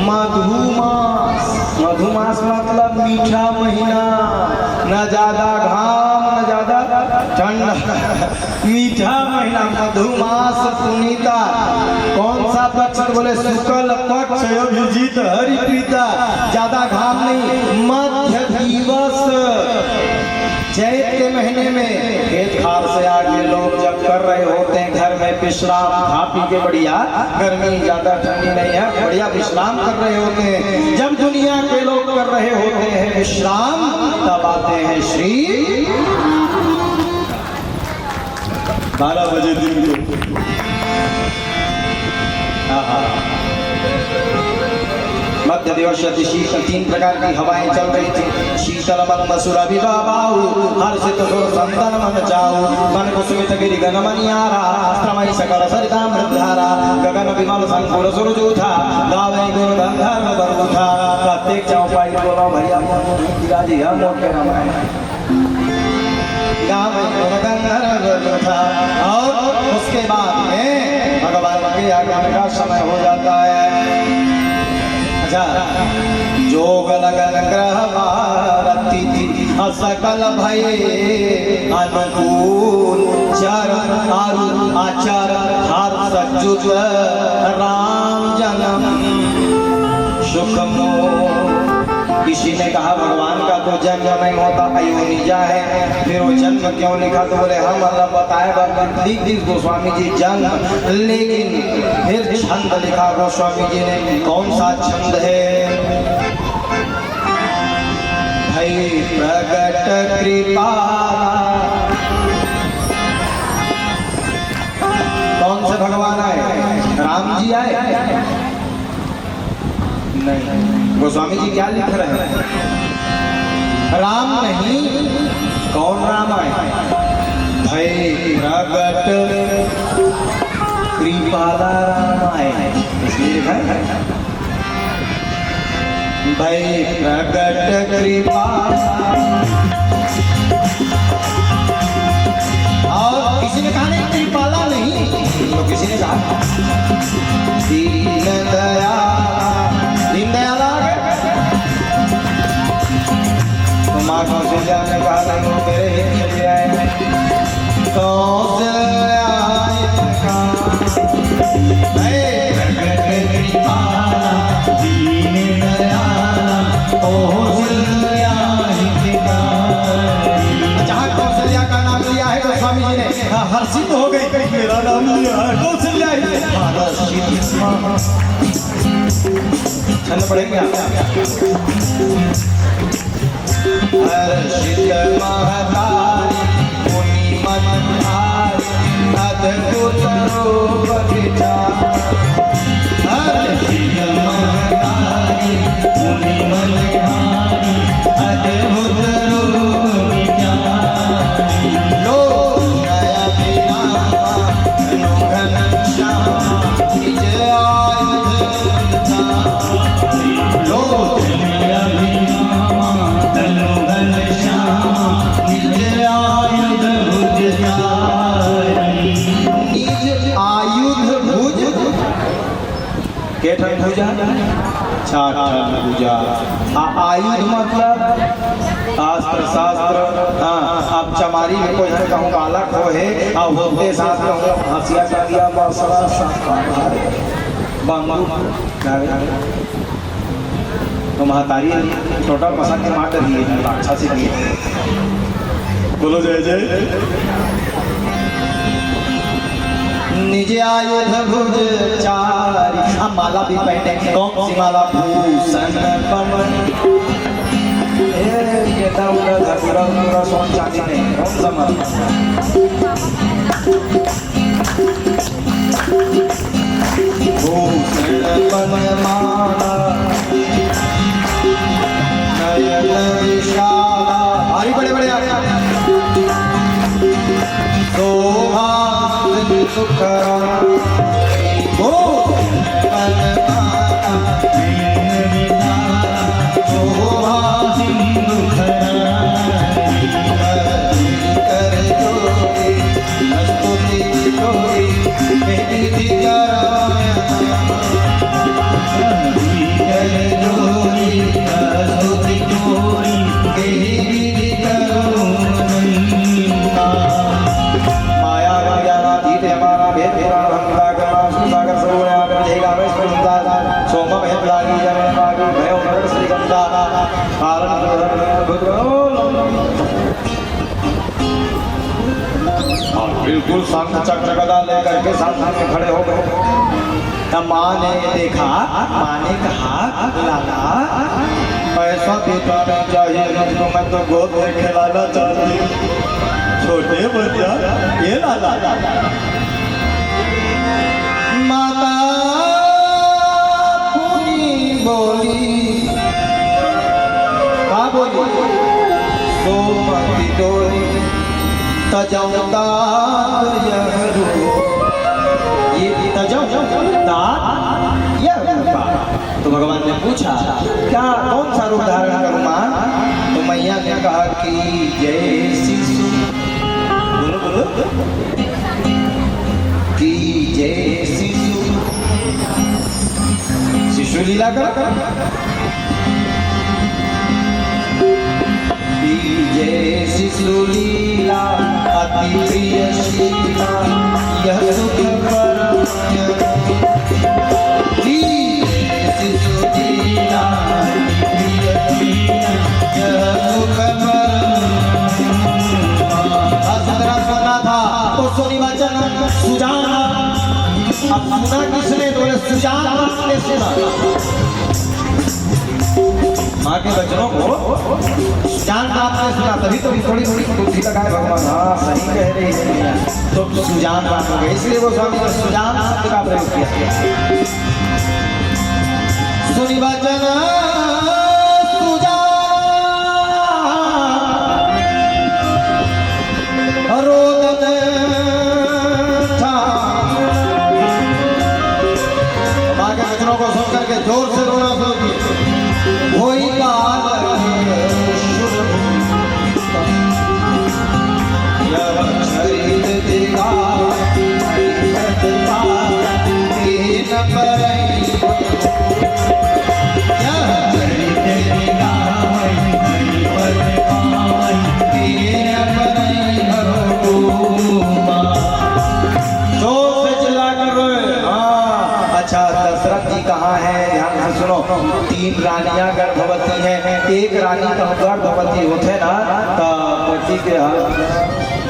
मधुमास। मधुमास मतलब मीठा महीना, न ज्यादा घाम न ज्यादा ठंडा, मीठा महीना मधुमास पुनीता। कौन सा पक्ष? बोले शुक्ल पक्ष अभिजीत हरिप्रीता, ज्यादा घाम नहीं। मध्य दिवस, चैत के महीने में खेत खार से आके लोग जब कर रहे होते हैं घर में विश्राम, खा पी के बढ़िया, गर्मी ज्यादा ठंडी नहीं है, बढ़िया विश्राम कर रहे होते हैं। जब दुनिया के लोग कर रहे होते हैं विश्राम, तब आते हैं श्री 12 बजे दिन को। मध्य दिवस शीतल, 3 प्रकार की हवाएं चल रही थी। शीतल मन मसुर अभिबाहु, हर्षित सुर संतन मन जाऊ, मन कुसुमित गिरि गण मनियारा, श्रमई सकल सरिता मृधारा, गगन विमल संकुल सुरजूथा, गावे गुण गंधर्व बरूथा। प्रत्येक चौपाई बोलो भैया जी, हम मोटे रामायण गावे गुण गंधर्व बरूथा। और उसके बाद में भगवान के आगमन का समय हो जाता है। जोग लगन ग्रह तिथि सकल भय अनुकूल, चर आरु आचार हार सजुत, राम जन्म सुखमो। किसी ने कहा भगवान का तो जन्म नहीं होता, अयोनिजा है, फिर वो जन्म क्यों लिखा? तो बोले हम अल्लाह बताए लिख दी गोस्वामी जी जन्म, लेकिन फिर छंद लिखा गोस्वामी जी ने। कौन सा छंद है? भई प्रगट कृपा। कौन से भगवान आए? राम जी आए? नहीं। गोस्वामी जी क्या लिख रहे हैं? राम नहीं, कौन राम आए? भय प्रगट कृपाला राम आए, इसलिए लिखा है भय प्रगट कृपा। तो स्वामी जी ने हर्षित हो गई, मेरा नाम लिया है, कौशल्या छंद पढ़ेंगे आप। हर्षित महतारी मुनि मनहारी अद्भुत रूप विचार। हर्षित महतारी मुनि मनहारी अद्भुत रूप विचार। लो नया बिना घन श्याम निज आयुध लो नया बिना घन श्याम निज आयुध भुज निज आयुध भुज केठन भुजा छाठन भुजा। आयुध मतलब अस्त्र शास्त्र। हाँ, अब चमारी में कोई है कहूँ बालक हो है और होते साथ कहूँ हंसिया कर दिया बसरा बंदूक तो महतारी छोटा पसंद के मार दिए अच्छा से दिए। बोलो जय जय। निज आयुध भुज चारी। हम माला भी पहने, कौन सी माला? भूषण पवन। ये पूरा सोन चांदी नहीं, कौन सा माला? भूषण पवन माला नयन विशाला। भारी बड़े बड़े शोभा सुखरा हो शोभा सिंधु कर जोड़ी स्तुति जोड़ी मेरी बिल्कुल शंख चक्र गदा लेकर के सामने खड़े हो गए। तब माँ ने देखा, माँ ने कहा लाला पैसा देता नहीं चाहिए मुझको, मैं तो गोद में खिलाना चाहती हूँ। छोटे बच्चा ये लाला। माता पुनी बोली, कहा बोली? सोमती डोली तजौता ये तो भगवान ने पूछा क्या कौन सा रूप धारण करूं मां? तो मैया ने कहा कि जय शिशु। बोलो बोलो कि जय शिशु। शिशु लीला कर जय शिशु लीला अति प्रिय शीला यह सुख परम। शिशु लीला प्रिय शीला यह सुख परम। सुना था तो सुनी वचन सुजान। अब सुना किसने? बोले सुजान ने सुना। माँ के वचनों को सुजान आपने सुना, तभी तो थोड़ी थोड़ी बुद्धि लगाए भगवान। हाँ सही कह रही है, तो सुजान बात हो गई, इसलिए वो स्वामी ने सुजान शब्द का प्रयोग किया। सुनी वचन सुजान रोदन था। माँ के वचनों को सुन करके जोर से रोना शुरू किया। कोई काल शरीर दिखा कहाँ है? ध्यान से सुनो। 3 रानियां गर्भवती हैं। एक रानी का गर्भवती होते ना तो पति के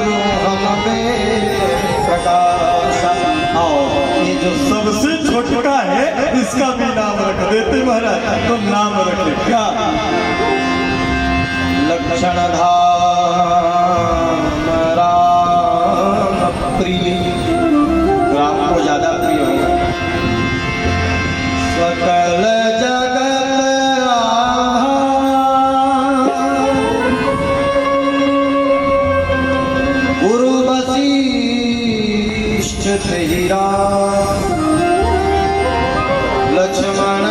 रोहन में प्रकाश। और ये जो सबसे छोटा है इसका भी नाम रख देते महाराज। तो नाम रखे क्या? लक्षण धाम राम प्रिय। राम को ज्यादा प्रिय होगा। सकल जगत गुरु वशिष्ठ तेरा लक्ष्मण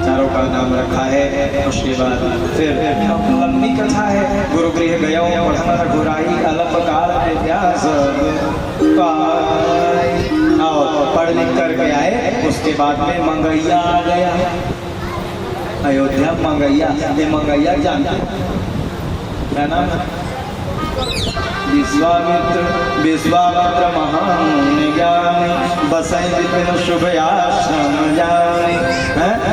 चारों का नाम रखा है। उसके बाद फिर लंबी कथा है। गुरु गृह गयो पढ़न रघुराई अल्प काल व्यास और पढ़ लिख करके आए। उसके बाद में मंगैया आ गया। अयोध्या मंगैया। ये मंगैया जानते है ना? विश्वामित्र महान ज्ञानी बसई विपिन शुभ आश्रम जानी।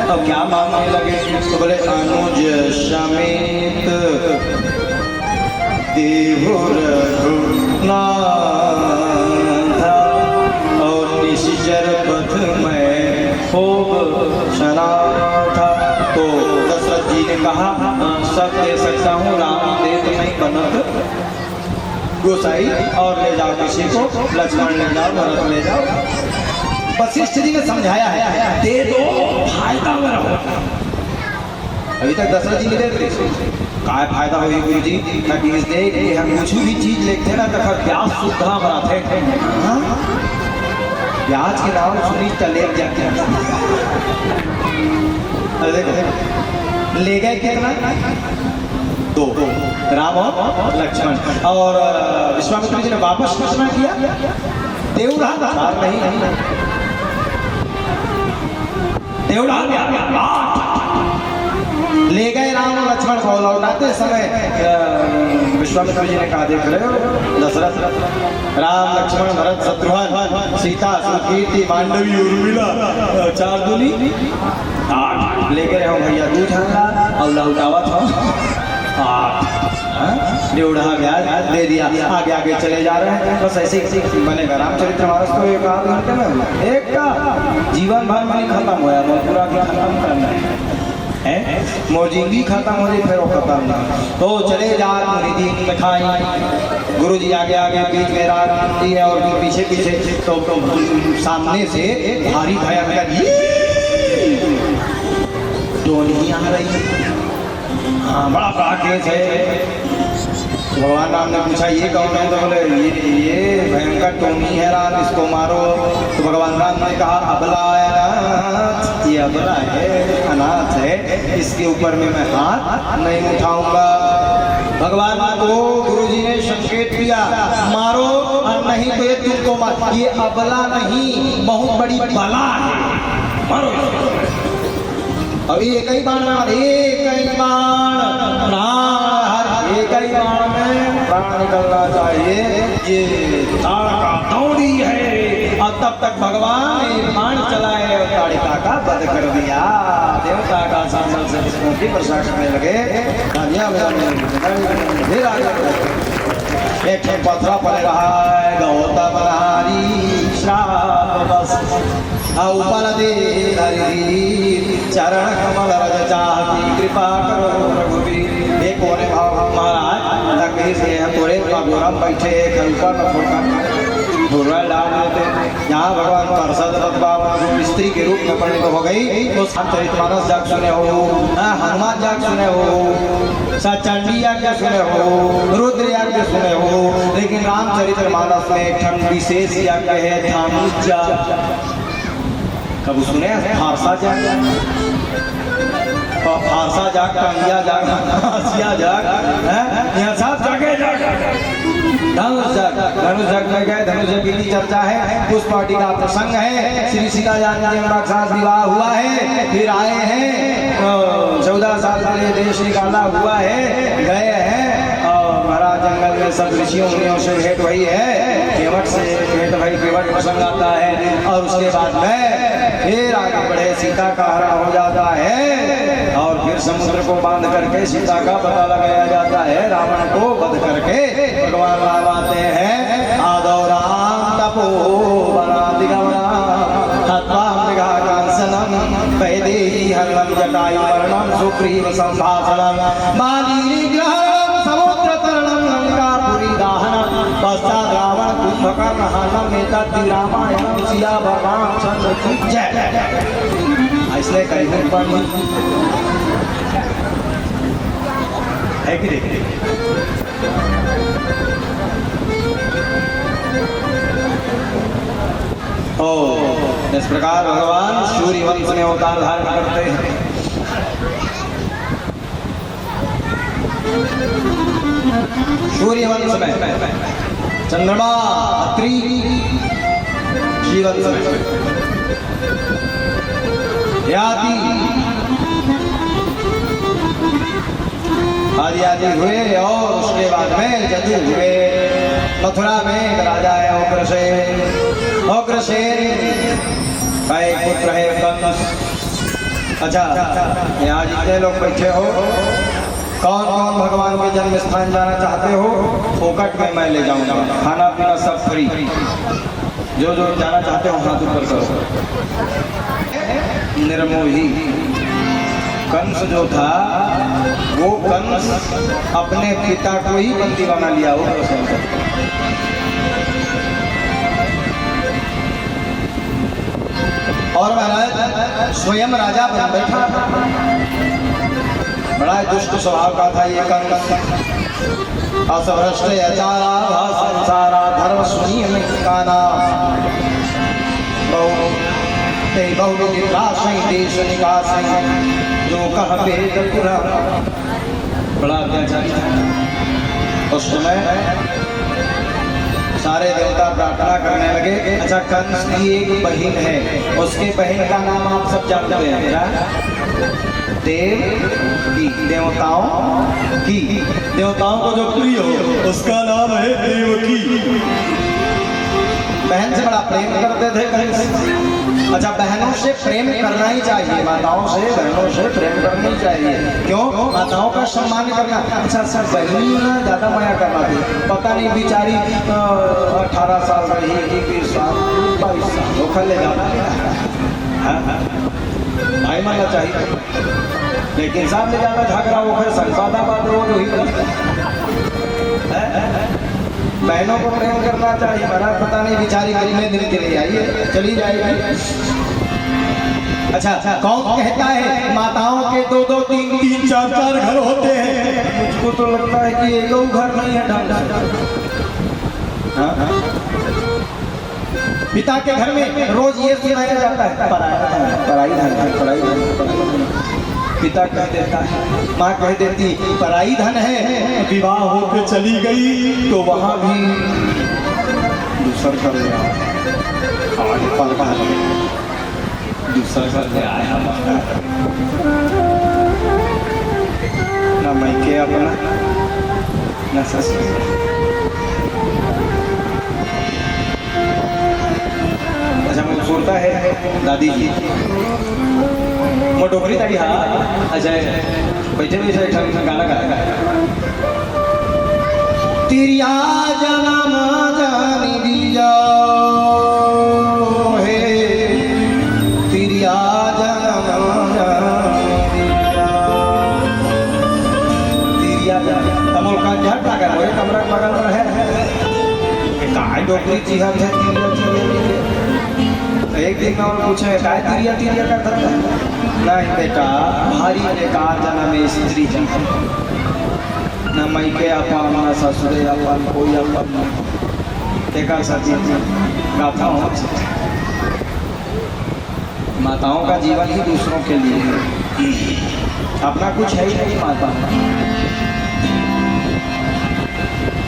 अब क्या मांगने लगे? तो बोले अनुज समेत देहु रघुनाथ और निश्चर पथ में खूब सना था। तो दशरथ जी ने कहा सब दे सकता हूँ, राम दे तो नहीं बनत गोसाई, और ले जाओ किसी को, लक्ष्मण ले जाओ, भरत ले जाओ। वशिष्ठ जी ने समझाया है दे दो फायदा में रहो। अभी तक दशरथ जी ने दे दी का फायदा हो गुरु जी कि हम कुछ भी चीज लेते ना तो ब्याज सुविधा बनाते ब्याज के नाम सुनी चले जाते हैं। ले गए कितना? दो, राम और लक्ष्मण। और विश्वामित्र जी ने वापस घोषणा किया देवड़ा नहीं देवड़ा ले गए राम और लक्ष्मण को। लौटाते समय विश्वामित्र जी ने कहा देख रहे हो दशरथ, राम लक्ष्मण भरत शत्रुघ्न सीता सुकीर्ति मांडवी उर्मिला 4 दूनी 8 लेके रहे हो भैया। दूध और लौटावा था 8। ड्योढ़ा ब्याज दे दिया। आगे आगे चले जा रहे हैं। बस ऐसे ही बनेगा रामचरितमानस तो एक आध घंटे में एक का जीवन भर में खत्म होया। पूरा की खत्म करना है मोजिंगी खत्म हो जाए फिर वो खत्म ना। तो चले जा मुरीदीन मिठाई। गुरु जी आगे आगे बीच में रात है और पीछे पीछे तो सामने से भारी भयंकर टोनी आ रही। हाँ बड़ा बड़ा केस है। भगवान राम ने पूछा ये कौन है? तो बोले ये भयंकर टोनी है राम, इसको मारो। तो भगवान राम ने कहा अबला अनाथ, ये अबला है अनाथ है, इसके ऊपर में मैं हाथ नहीं उठाऊंगा। भगवान को गुरु जी ने संकेत दिया मारो और नहीं तो ये तुमको मार। ये अबला नहीं बहुत बड़ी बला है, मारो। अब एक ही बाण में एक बाण में प्राण निकलना चाहिए। ये ताड़ का दौड़ी है। और तब तक भगवान ने बाण चलाए और ताड़िका का वध कर दिया। देवता का शासन से स्मृति प्रसाद करने लगे। फिर आगे एक पथरा पड़ रहा है गौतम नारी श्राप बस उपल दे चरण कमल रज चाहती कृपा करो रघुवीर। एक कोने भाव महाराज तकलीफ से थोड़े गोरम बैठे ऊपर में फोड़का डाल देते। यहाँ भगवान पार्षद बाबा स्त्री के रूप में परिणित हो गई। तो रामचरितमानस जाग सुने हो, हनुमान जाग सुने हो, चंडी यज्ञ सुने हो, रुद्र यज्ञ सुने हो, लेकिन रामचरितमानस में एक विशेष यज्ञ है धानुष याग। कब सुने? फारसा जाग, फारसा जाग, कंगिया जाग, हसिया जाग, यहाँ सब जगह जाग। धनुष जग, धनुष जग में गए। धनुष जग की चर्चा है। उस पार्टी का प्रसंग है। श्री सीता जानकी का साथ विवाह हुआ है। फिर आए हैं 14 साल के लिए देश निकाला हुआ है, गए हैं और महाराज जंगल मन में सब ऋषियों मुनियों से भेंट हुई है, केवट से भेंट भाई, केवट प्रसंग आता है और उसके बाद में फिर आगे बढ़े सीता का हरण हो जाता है और फिर समुद्र को बांध करके सीता का पता लगाया जाता है, रावण को वध करके भगवान राम आते हैं। आदौ राम तपो वनादिगमना हत्वा मृगा कांसनम वैदेही हरणम जटायुर्मरणम सुग्रीव संभाषणम बालीनिग्रहणम समुद्र तरणम लंकापुरी दाहनम पश्चात् रावण कुंभकर्ण हननम एतद्धि रामायणम सियावर रामचंद्र की जय। इसलिए कहीं पर है कि देखिए इस प्रकार भगवान सूर्य वंश में अवतार धारण करते हैं। सूर्य वंश में चंद्रमा अत्रि वंश में याति आदि आदि हुए और उसके बाद में जदू हुए। मथुरा में एक राजा है उग्रसेन, उग्रसेन का एक पुत्र है कंस। अच्छा, यहाँ जितने लोग बैठे हो, कौन कौन भगवान के जन्म स्थान जाना चाहते हो, फोकट में मैं ले जाऊंगा, खाना पीना सब फ्री। जो जो जाना चाहते हो हाथ ऊपर करो। निर्मोही कंस जो था वो कंस अपने पिता को ही बंदी बना लिया हो। और महाराज स्वयं राजा बन बैठा, बड़ा दुष्ट स्वभाव का था ये कंस। असभ्रष्ट आचारा संसारा धर्म सुनिए में काना बहु देश निकास जो कह वेद पुराण। बड़ा अत्याचारी था उस समय। सारे देवता प्रार्थना करने लगे। अच्छा, कंस की एक बहन है, उसके बहन का नाम आप सब जानते हैं क्या? देव की, देवताओं को जो प्रिय हो उसका नाम है देवकी। बहन से बड़ा प्रेम करते थे कंस। अच्छा, बहनों से प्रेम करना ही चाहिए, माताओं से बहनों से प्रेम करना ही चाहिए। क्यों? माताओं का सम्मान करना। अच्छा सर, बहनों ने ज्यादा माया करना थी, पता नहीं बेचारी 18 साल रही, 21 साल, 22 साल धोखा ले जाना भाई मानना चाहिए। लेकिन साथ ले जाना झगड़ा वो फिर संसादा बात रोज हुई। बहनों को प्रेम करना चाहिए, बड़ा पता नहीं बेचारी कितने दिन के लिए आई है, चली जाएगी। अच्छा, कौन कहता है माताओं के 2-2, 3-3, 4-4 घर होते हैं? मुझको तो लगता है कि एक दो घर नहीं है ढंग से। हाँ? पिता के घर में रोज ये सुनाया जाता है पराई धन। पिता कह देता है, माँ कह देती पराई धन है, विवाह होकर चली गई तो वहां भी दूसरा कर ले दूसरा कर ले आया ना मैके अपना ना ससुर। अच्छा, मुझे सुनता है दादी जी मोटोकरी ताड़ी। हाँ अच्छा, बैठे बैठे गाना गाया। तिरिया जन्म जानी दिया हे, तिरिया जन्म जानी दिया। तिरिया तमोल का झट लगा वो कमरा बगल में है, कहाँ डोकरी चिहत है तिरिया। एक दिन और पूछे काय तिरिया करता था? नहीं बेटा, भारी ने कहा जन्म स्त्री न मैके अपन न ससुरे अपन कोई अपन देखा सची गाथा हो। माताओं का जीवन ही दूसरों के लिए है, अपना कुछ है ही नहीं माता।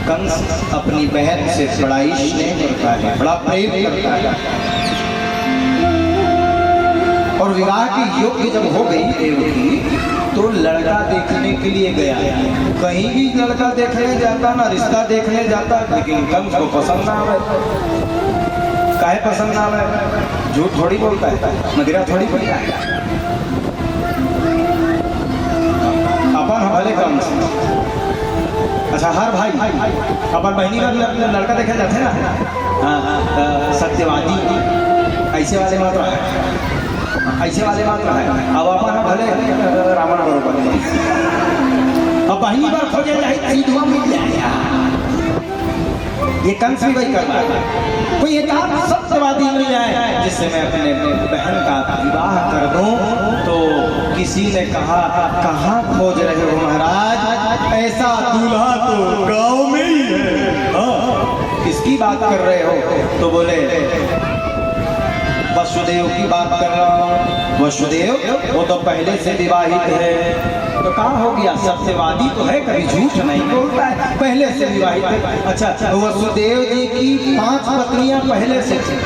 कंस अपनी बहन से बड़ा स्नेह करता है, बड़ा प्रेम करता है। और विवाह की योग्य जब हो गई देवकी तो लड़का देखने के लिए गया। कहीं भी लड़का देखने जाता ना, रिश्ता देखने जाता, लेकिन कंस को पसंद ना आवे। काहे पसंद ना आवे? झूठ थोड़ी बोलता है, मदिरा थोड़ी पीता है। अपन भले कंस, अच्छा हर भाई अपन बहनी का लड़का देखा जाते ना, सत्यवादी ऐसे वाले मात्र है, ऐसे वाले मात्र है। अब अपन भले रावण बरोबर, अब बहनी बार खोजे जाए सीधुआ मिल जाएगा। ये कंस भी वही कर रहा है, कोई एक आध सत्यवादी मिल जाए जिससे मैं अपने बहन का विवाह कर दूं। तो किसी ने कहा कहाँ खोज रहे हो महाराज, ऐसा दूल्हा तो गांव में ही है। हाँ, किसकी बात कर रहे हो? तो बोले वसुदेव की बात कर रहा हूँ। वसुदेव वो तो पहले से विवाहित है। तो कहाँ हो गया? सत्यवादी तो है, कभी झूठ नहीं बोलता है, पहले से विवाहित है। अच्छा, तो वसुदेव जी की 5 पत्नियां पहले से थी।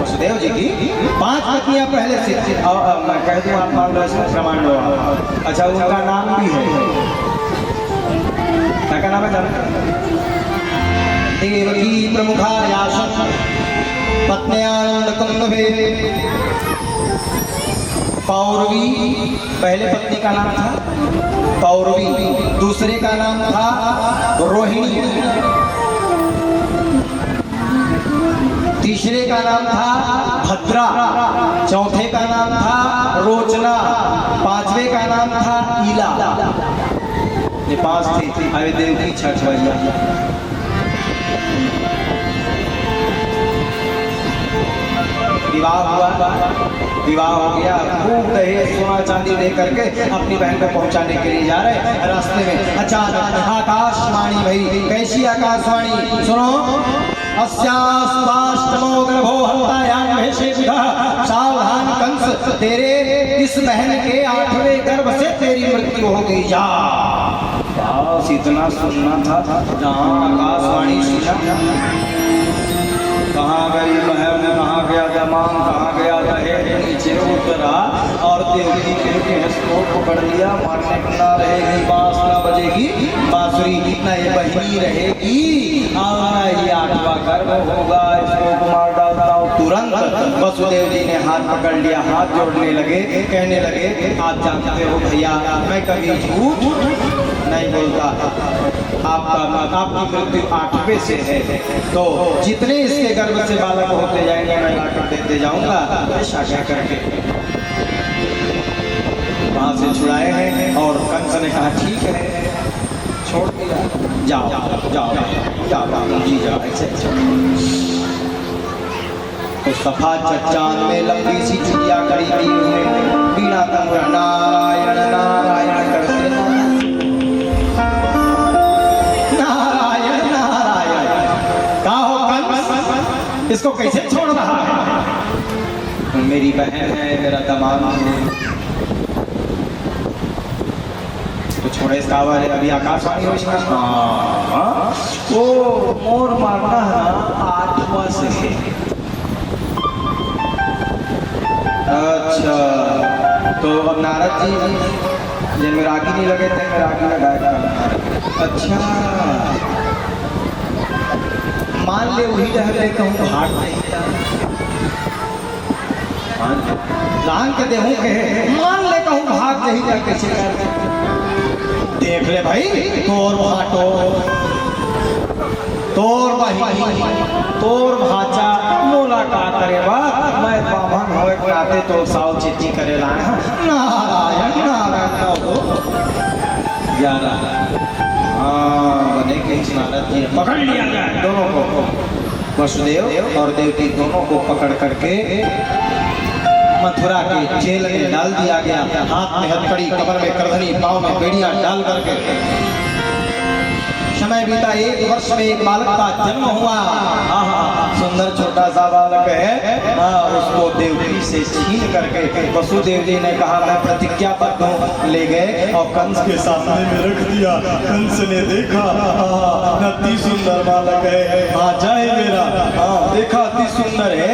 वसुदेव जी की 5 पत्नियां पहले से थी। मैं कह दूं, आप मान लो इसमें प्रमाण लो। अच्छा, उनका नाम भी है, क्या नाम है जानते? देवकी प्रमुखा यासन पत्न्यानुकुंभे। पौरवी पहले पत्नी का नाम था पौरवी, दूसरे का नाम था रोहिणी, तीसरे का नाम था भद्रा, चौथे का नाम था रोचना, 5वें का नाम था ईला। ये 5 थी। अरे देव की 6 भैया। विवाह हुआ, विवाह हो गया, खूब दहेज सोना चांदी दे करके अपनी बहन को पहुंचाने के लिए जा रहे। रास्ते में अचानक आकाशवाणी भई। कैसी आकाशवाणी? सुनो। अस्यास्ताष्टमो गर्भो हत्यायाम भेषेविधा। सावधान कंस, तेरे इस बहन के 8वें गर्भ से तेरी मृत्यु हो गई। जा। बस इतना सुनना था जहाँ आकाशवाणी सुना। कहाँ गई बहन, कहाँ गया जमान, कहाँ गया दहेज, नीचे उतरा और देवकी के हंसको पकड़ लिया। मारने ना रहेगी, बांस ना बजेगी, बांसुरी ना ये बहनी रहेगी, और ना ये 8वां गर्भ होगा। इसको मार डालता हूँ तुरंत। वसुदेव जी ने हाथ पकड़ लिया, हाथ जोड़ने लगे, कहने लगे आप जानते हो भैया, मैं कभी झूठ नहीं बोलता। आपकी मृत्यु 8वें से है, तो जितने इसके गर्भ से बालक होते जाएंगे मैं लाकर देते जाऊंगा। ऐसा कह करके वहां से छुड़ाए हैं। और कंस ने कहा ठीक है, छोड़ दिया, जाओ जाओ जाओ जी जाओ। तो सफा चट्टान में लंबी सी चिड़िया खड़ी थी, बीना तंबुरा नारायण नारायण करते इसको कैसे छोड़ रहा है? मेरी बहन है, मेरा दामाद है, तो छोड़े इसका आवाज। अभी आकाशवाणी हो इसका। वो मोर मारना है ना 8वां से। अच्छा, तो अब नारद जी ये मेरागी नहीं लगे थे, मेरागी लगाए। अच्छा, मान ले वही रहते कहूँ भाग नहीं, जान के देहूँ कहे, मान ले कहूँ भाग नहीं जा, कैसे देख ले भाई, तोर भाटो, तोर बही, तोर भाचा मुलाकात करे बा, मैं बामन होए नाते तो साव चिट्ठी करे लाए। नारायण नारायण हो यारा। बने के नारद जी पकड़ लिया जाए दोनों को, वसुदेव और देवकी दोनों को पकड़ करके मथुरा के जेल में डाल दिया गया। हाथ में हथकड़ी, कमर में करधनी, पाँव में बेड़ियां डाल करके समय बीता, 1 वर्ष में एक बालक का जन्म हुआ। सुंदर छोटा सा बालक है। उसको देवकी से छीन करके वसुदेव जी ने कहा मैं प्रतिज्ञाबद्ध हूँ, ले गए और कंस के सामने में रख दिया। कंस ने देखा अति सुंदर बालक है, जाए मेरा, देखा अति सुंदर है।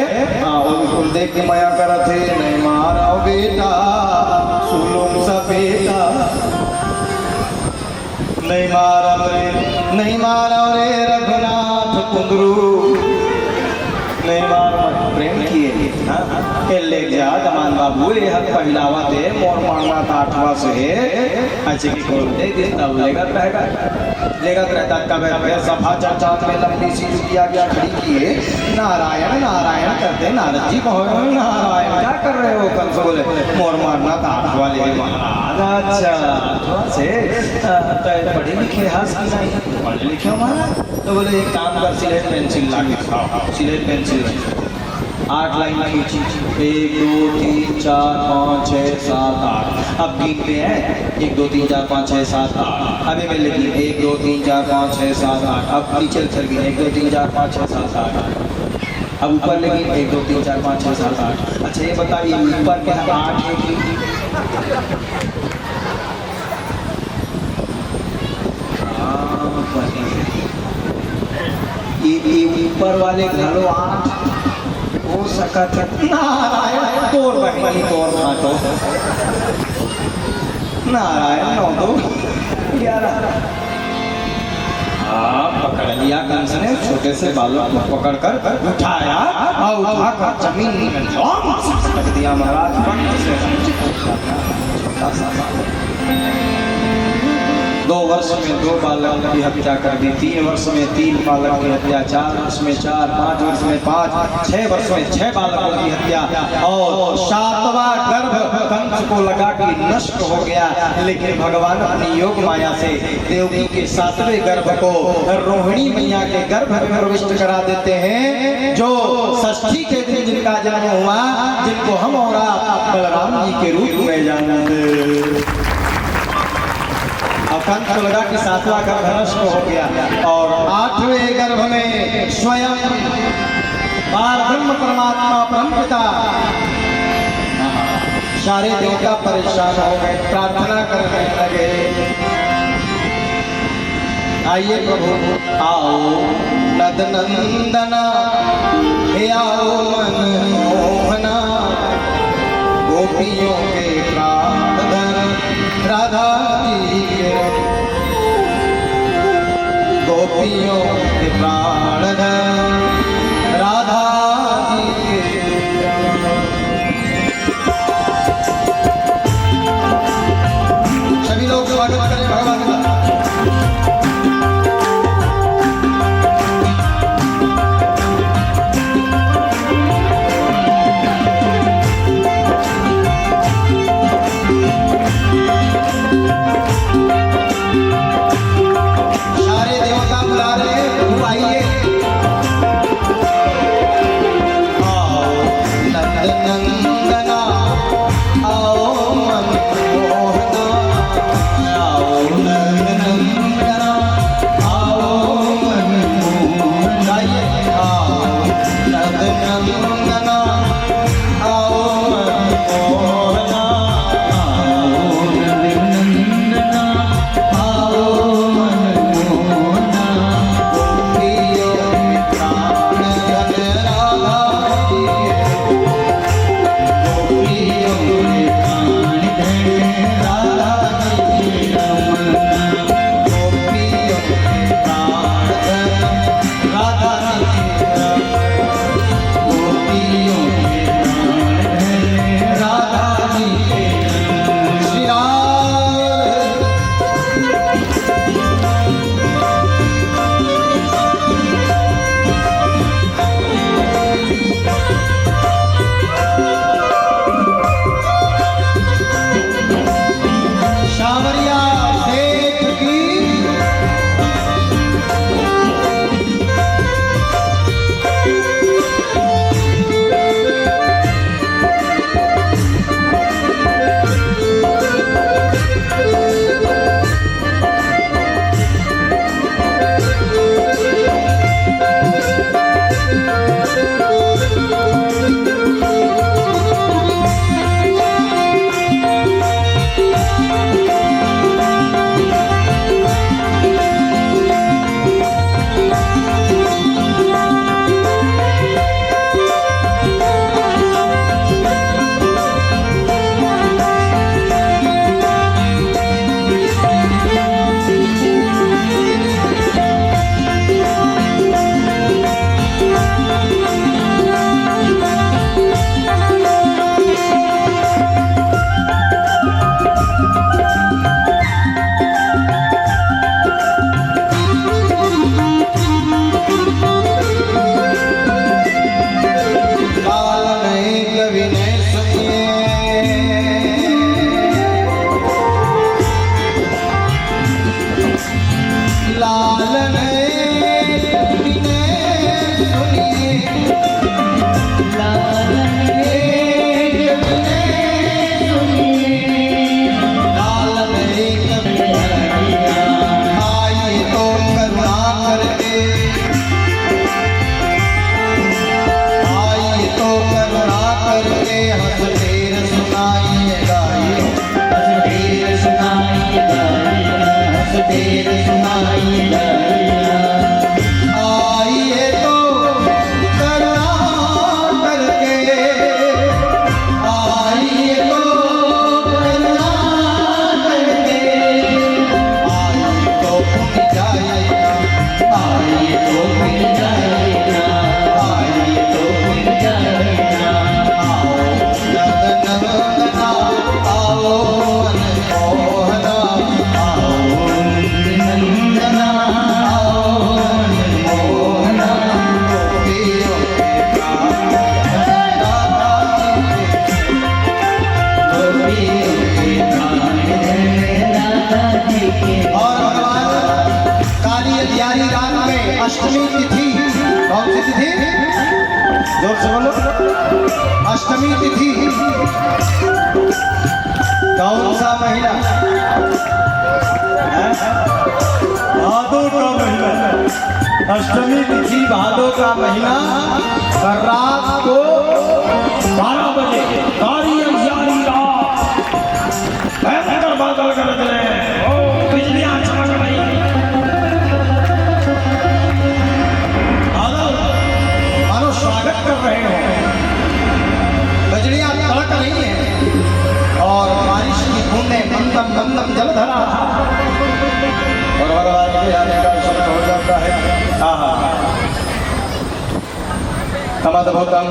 उसको देख के माया कर थे, नहीं मारो बेटा सुलुम सा बेटा, नहीं मारो रे, नहीं मारो रे रघुनाथ कुंदरू, नहीं मारो प्रेम किए। ले जा दमान बाबू ये हक पहलावा दे मोर मारना ताठवा से अच्छे की खोल दे तब लेगा रहेगा, लेगा रहता कब है सभा चर्चा में लंबी सी किया गया खड़ी किए, नारायण नारायण करते नारद जी कहो नारायण क्या कर रहे हो? कंस बोले मोर मारना ताठवा ले महाराज। अच्छा से पढ़े लिखे हंस नहीं पढ़े लिखे हमारा, तो बोले एक काम कर सिलेट पेंसिल ला के, सिलेट पेंसिल 8 लाइन खींची, 1 2 3 4 5 6 7 8। अब गिनते हैं 1 2 3 4 5 6 7 8। अभी मैं लिखी 1 2 3 4 5 6 7 8। अब नीचे चल गई 1 2 3 4 5 6 7 8। अब ऊपर लेकिन 1 2 3 4 5 6 7 8। अच्छा ये बताइए ऊपर क्या 8 है कि ये ऊपर वाले घरों 8 हो सका था। नारायण तोड़ बहनी तोड़ फाटो, नारायण 9 2 11। पकड़ लिया कंस ने छोटे से बालों को पकड़कर उठाया और उठाकर जमीन में रख दिया। महाराज छोटा सा 2 वर्ष में 2 बालक की हत्या कर दी, 3 वर्ष में 3 बालक की हत्या, 4 वर्ष में 4, 5 वर्ष में 5, 6 वर्ष में 6 बालकों की हत्या और 7वां गर्भ कंस को लगा कि नष्ट हो गया। लेकिन भगवान अपनी योग माया से देवकी के 7वें गर्भ को रोहिणी मैया के गर्भ में प्रविष्ट करा देते हैं, जो षष्ठी के दिन जिनका जन्म हुआ, जिनको हम और आप बलराम जी के रूप में जानते। कंस को लगा कि 7वां गर्भ नष्ट हो गया और 8वें गर्भ में स्वयं ब्रह्म परमात्मा ब्रह्म पिता सारे देवता परेशान हो गए, प्रार्थना करने लगे आइए प्रभु आओ नदनंदना, हे आओ मन मोहना, गोपियों के प्राणधन राधा जी के, गोपियों के प्राणधन राधा जी के। सभी लोग स्वागत करें भगवान का। अष्टमी तिथि, कौन सी तिथि? जोर से बोलो। अष्टमी तिथि कौन सा महीना? भादो का महीना। अष्टमी तिथि भादो का महीना, रात को 12 बजे भयंकर बादल गरज रहे हैं, बिजलियां चमक रही हैं, मानो स्वागत कर रहे हो, बिजलियां तड़क रही हैं और बारिश की बूंदें मंदम मंदम जलधरा और भगवान के आने का समय हो जाता है। तमद्भुतं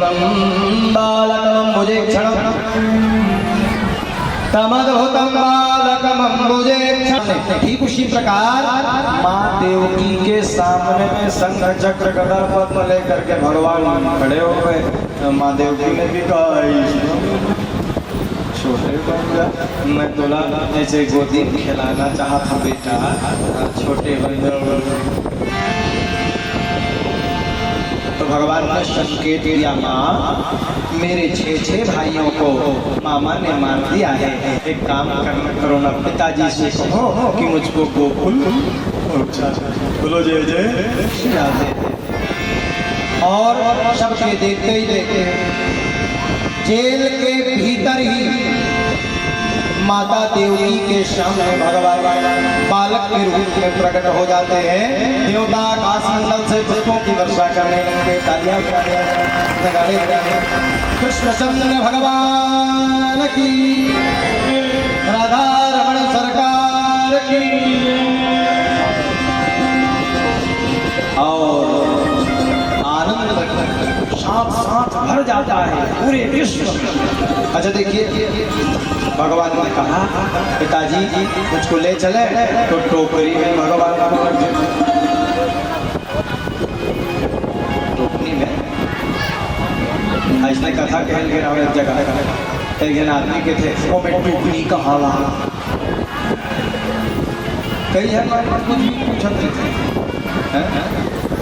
बालकमम्बुजेक्षणं, तमद्भुतं बालकमम्बुजेक्षणं। ठीक उसी प्रकार माँ देवकी के सामने में शंख चक्र गदा पद्म लेकर के भगवान खड़े हो गए। माँ देवकी ने भी कहा छोटे बच्चा, मैं तोला ऐसे गोदी में खिलाना चाहता बेटा, छोटे बच्चों। तो भगवान ने संकेत दिया, माँ मेरे 6 भाइयों को मामा ने मार दिया है, एक काम करो ना, पिताजी से कहो कि मुझको गोकुल बोलो जय जय। और सबके देखते ही देखते जेल के भीतर ही माता देवकी के सामने भगवान बालक के रूप में प्रकट हो जाते हैं। देवता आकाश मंडल से पुष्पों की वर्षा करने लगे, तालियां बजाने, कृष्णचंद्र भगवान की, राधा रमण सरकार की। और आनंद साथ साथ भर जाता है पूरे विश्व। अच्छा देखिए, भगवान ने कहा पिताजी मुझको ले चले, तो टोकरी में भगवान को रखे, टोकरी में। इसने कथा कह के एक जगह एक जन आदमी के थे, वो में टोकरी का हाला कई है कुछ भी पूछत थे,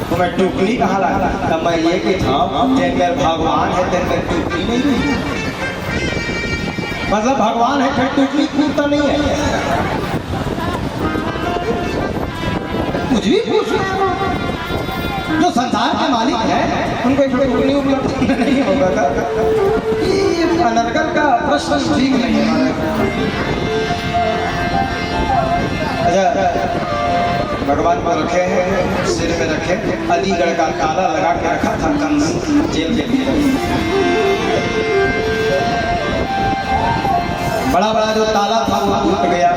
तो मैं टुकड़ी कहाँ लगा? तब मैं ये कि था जब मेरे भगवान है तो मेरे टुकड़ी नहीं हुई, मतलब भगवान है फिर टुकड़ी कूदता नहीं है, कुछ भी पूछ जो संसार के मालिक है उनको टुकड़ी उपलब्ध नहीं होगा था। ये अनर्गल का प्रश्न ठीक नहीं है। अच्छा भगवान को रखे हैं, सिर में रखे, अलीगढ़ का ताला लगा के रखा था कंस जेल के लिए। बड़ा बड़ा जो ताला था वो टूट गया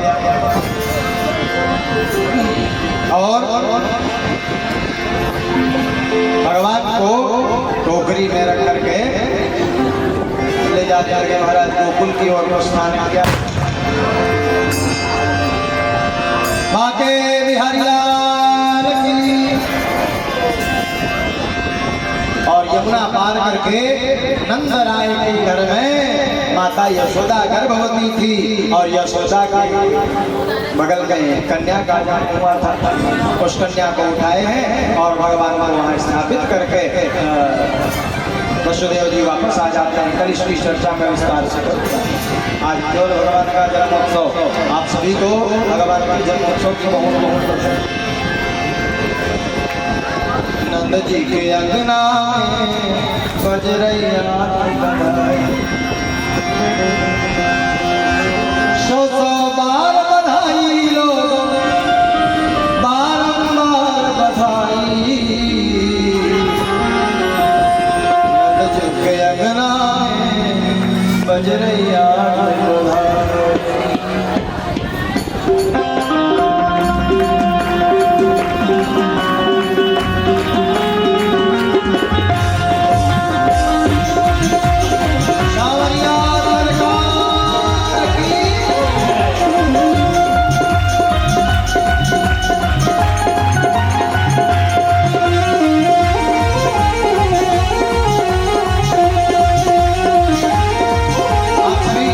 और भगवान को टोकरी में रख करके ले जाते हैं महाराज गोकुल की ओर प्रस्थान किया। बाके बिहारी लाल की। और यमुना पार करके नंद राय के घर में माता यशोदा गर्भवती थी और यशोदा के बगल में कन्या का जन्म हुआ था। उस कन्या को उठाए हैं और भगवान को वहाँ स्थापित करके वसुदेव जी वापस आ जाते हैं। कल इसकी चर्चा में विस्तार से करूँगा। आज केवल भगवान का जन्मोत्सव, आप सभी को भगवान के जन्मोत्सव की बहुत बहुत नंद जी के अंगना में बज रही बधाई, 100 बार बधाई लोग बारंबार बधाई। नंद जी के अंगना में बज रही बधाई। आप सभी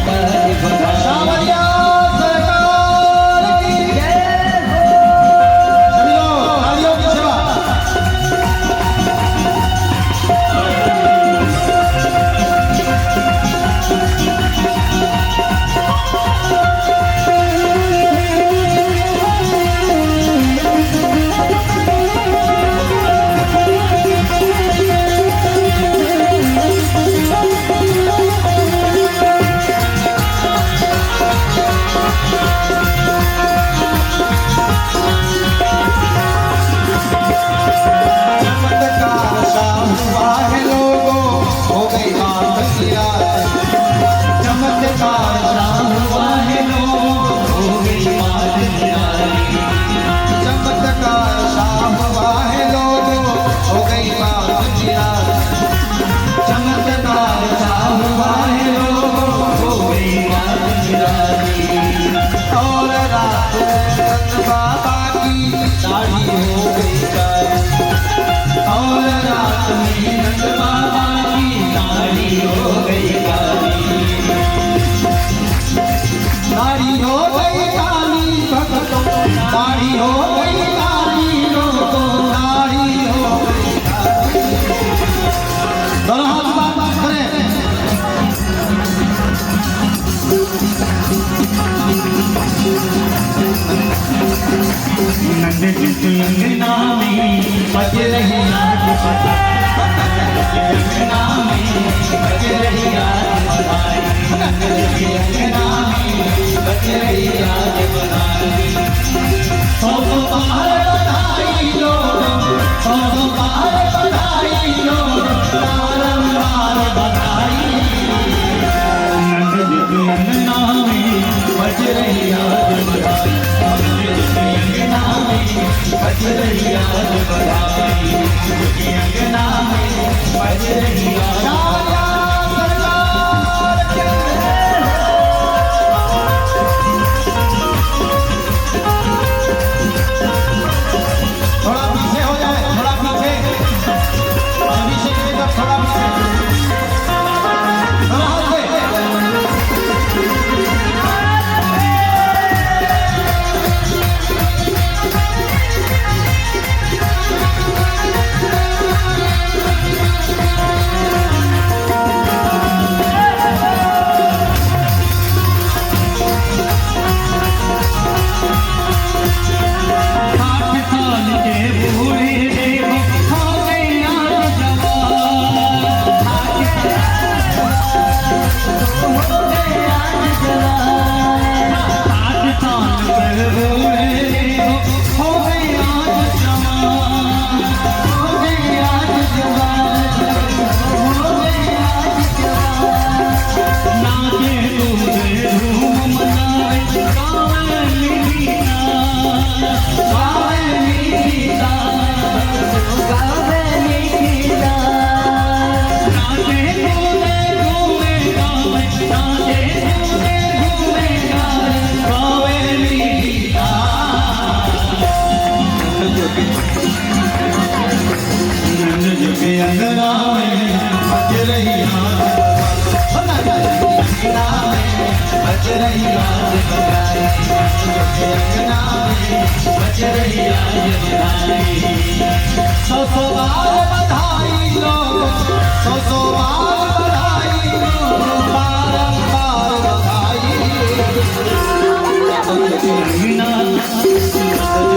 सावरिया सरकार की जय हो। सभी लोग तालियों की सेवा।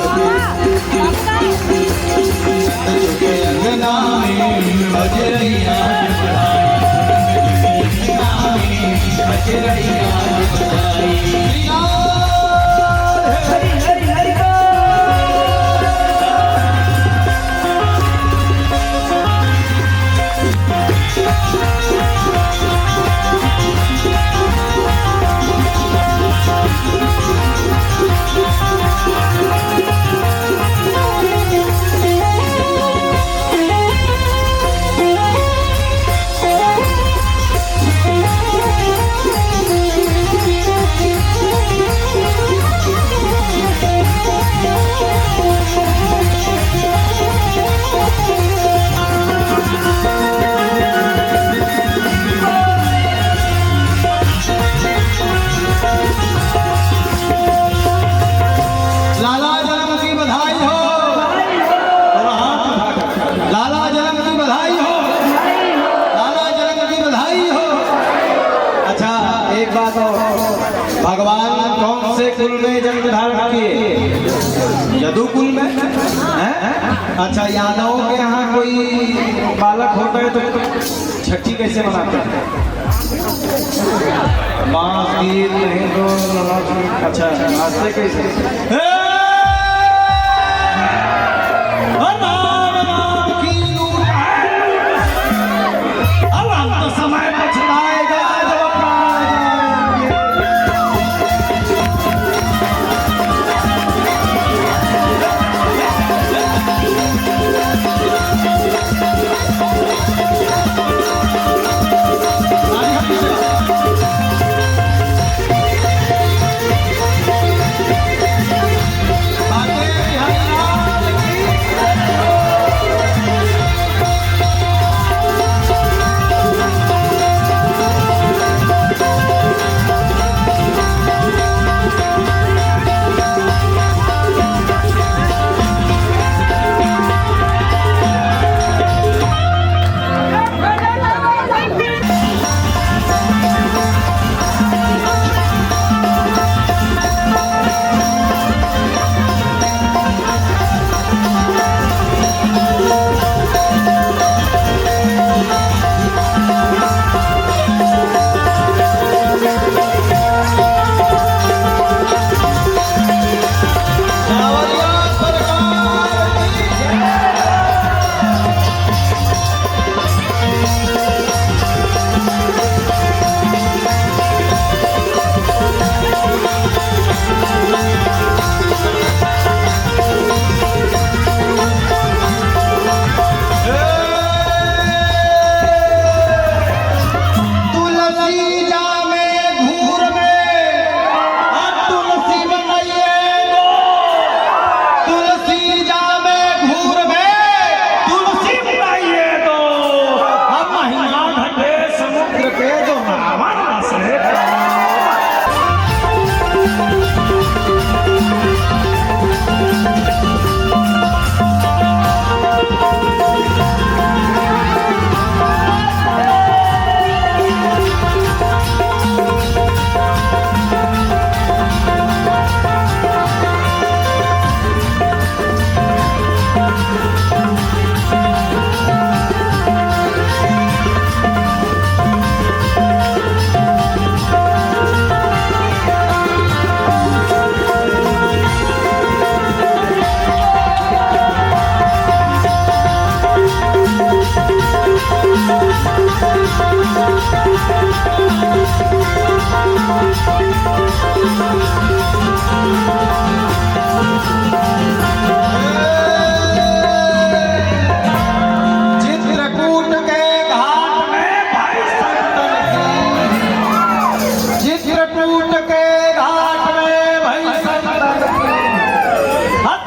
भगवान कौन से कुल में जन्म धारण किए? यदुकुल में हैं? अच्छा, यादवों के यहाँ कोई बालक होता है तो छठी कैसे मनाते हैं? मांस गीत नहीं तो अच्छा नाचते कैसे? समय पछताएगा जब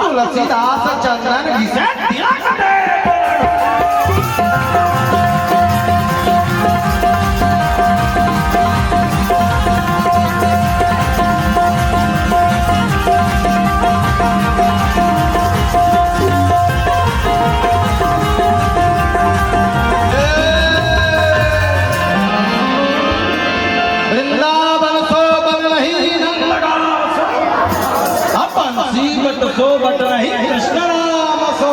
तुलसीदास चंदन घिसे तिलक दे। वृंदावन सो बन नहीं अपन सीबत सो बट नहीं कृष्ण राम सो।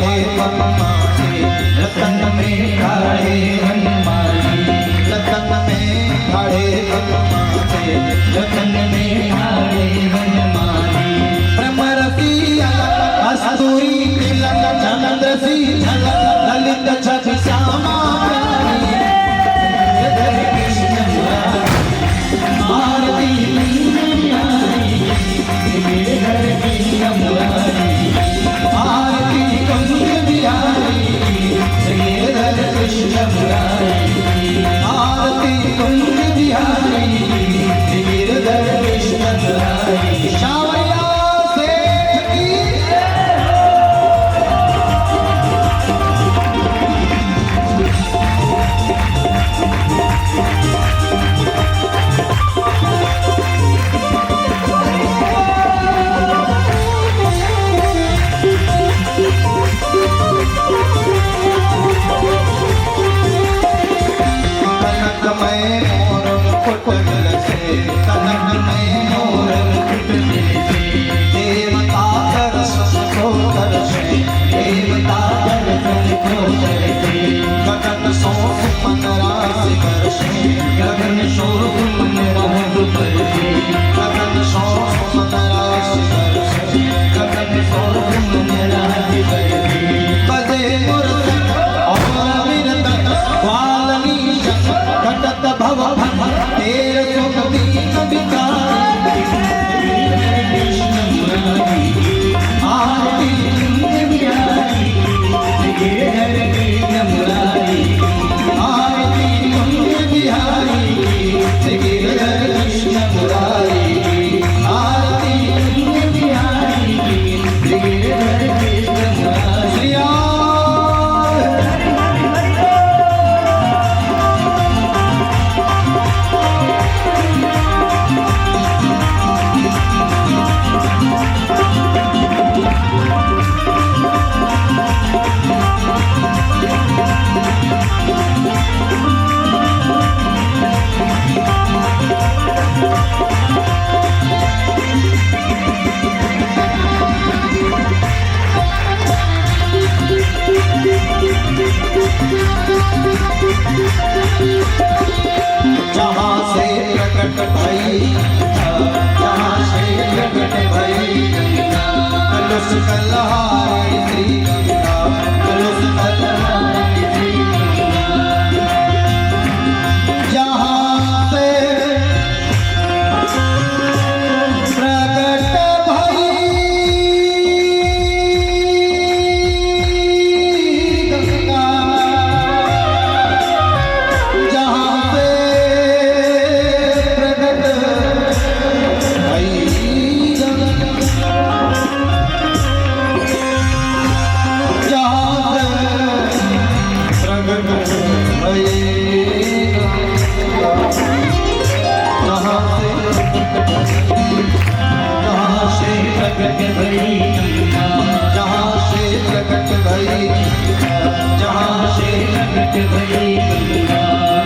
ठाड़े मन मारे रतन में ठाड़े मन मारी रतन में ठाड़े ठाड़े बनमाले रतन में ठाड़े बनमाले भ्रमरसी कस्तूरी तिलक चंद्र सी झलक ललित छवि श्यामा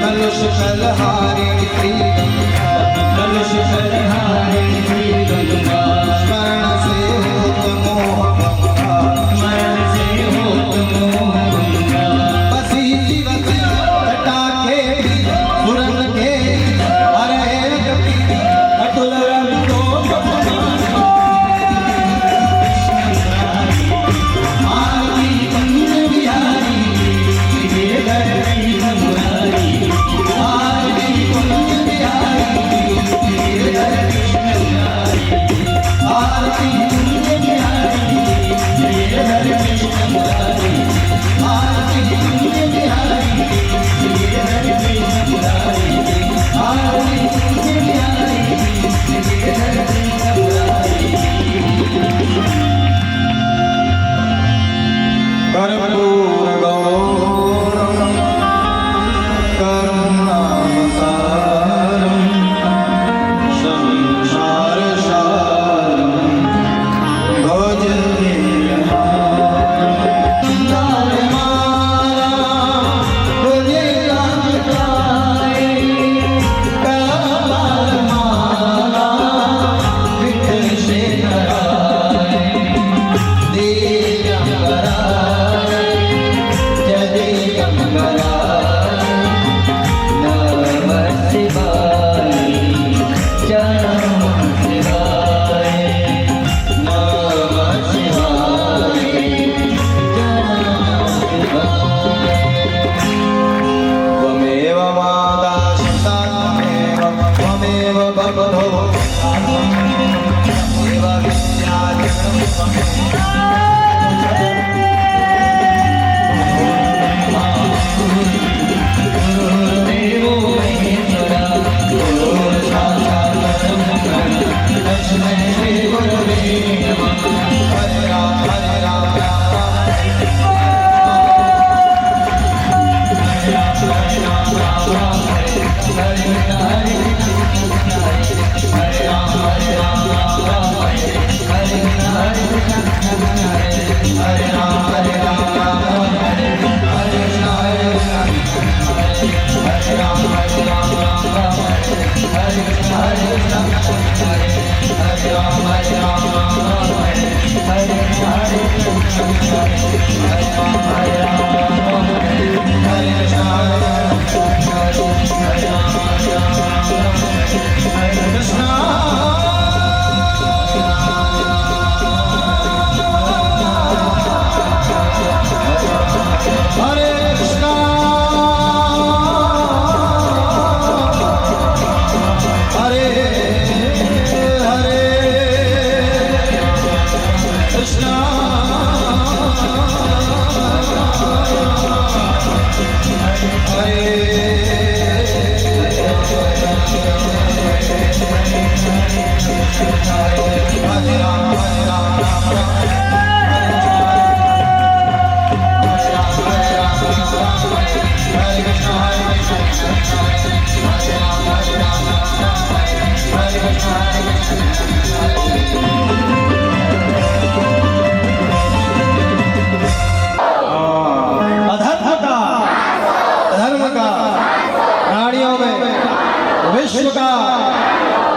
कलुष कलहारे श्री गंगा कलुष कलहारे श्री गंगा स्मरण से होत मोह भंगा स्मरण से होत मोह भंगा बसी दिवसी जटाके सुरन के हरे कपि अतुल रंगो आरती कुंज बिहारी गिरधर मुरारी आरती कुंज बिहारी त्वमेव बबधो एव गुरुदेवो महेश्वरा गुरु साक्षात् परब्रह्म तस्मै श्री गुरवे नमः हरे राम हरे राम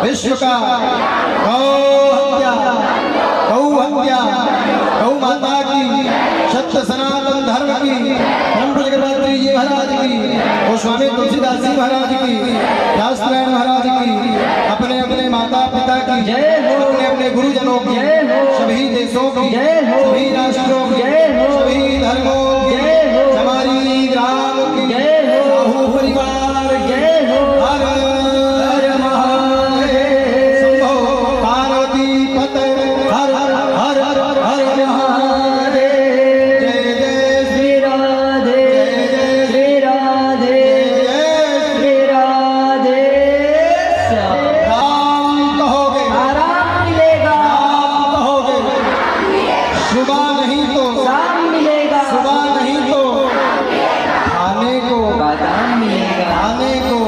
विश्व का गौ हत्या गौ माता की सत्य सनातन धर्म की ब्रह्म जगन्नाथ जी महाराज की गोस्वामी तुलसीदास जी महाराज की दासनारायण महाराज की अपने अपने माता पिता की जय हो, अपने अपने गुरुजनों की जय हो, सभी देशों की जय हो, सभी राष्ट्रों की जय हो, सभी धर्मों की जय हो, हमारी ग्राम की जय हो, साहू परिवार जय हो, हर हर महादेव शंभो पार्वती पते हर हर हर हर हर महादेव जय जय श्री राधे जय जय श्री राधे जय श्री राधे राम कहोगे आराम मिलेगा, राम कहोगे सुबह नहीं तो शाम मिलेगा, सुबह नहीं तो खाने को बादाम मिलेगा, खाने को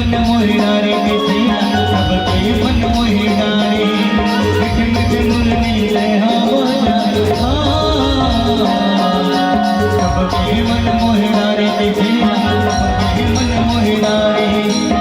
मन मोहिनारे मिठे सबके मन मोहिनारे मिठे मिठे मुरली ले सबके मन मोहिनारे मिठे सबके मन मोहिनारे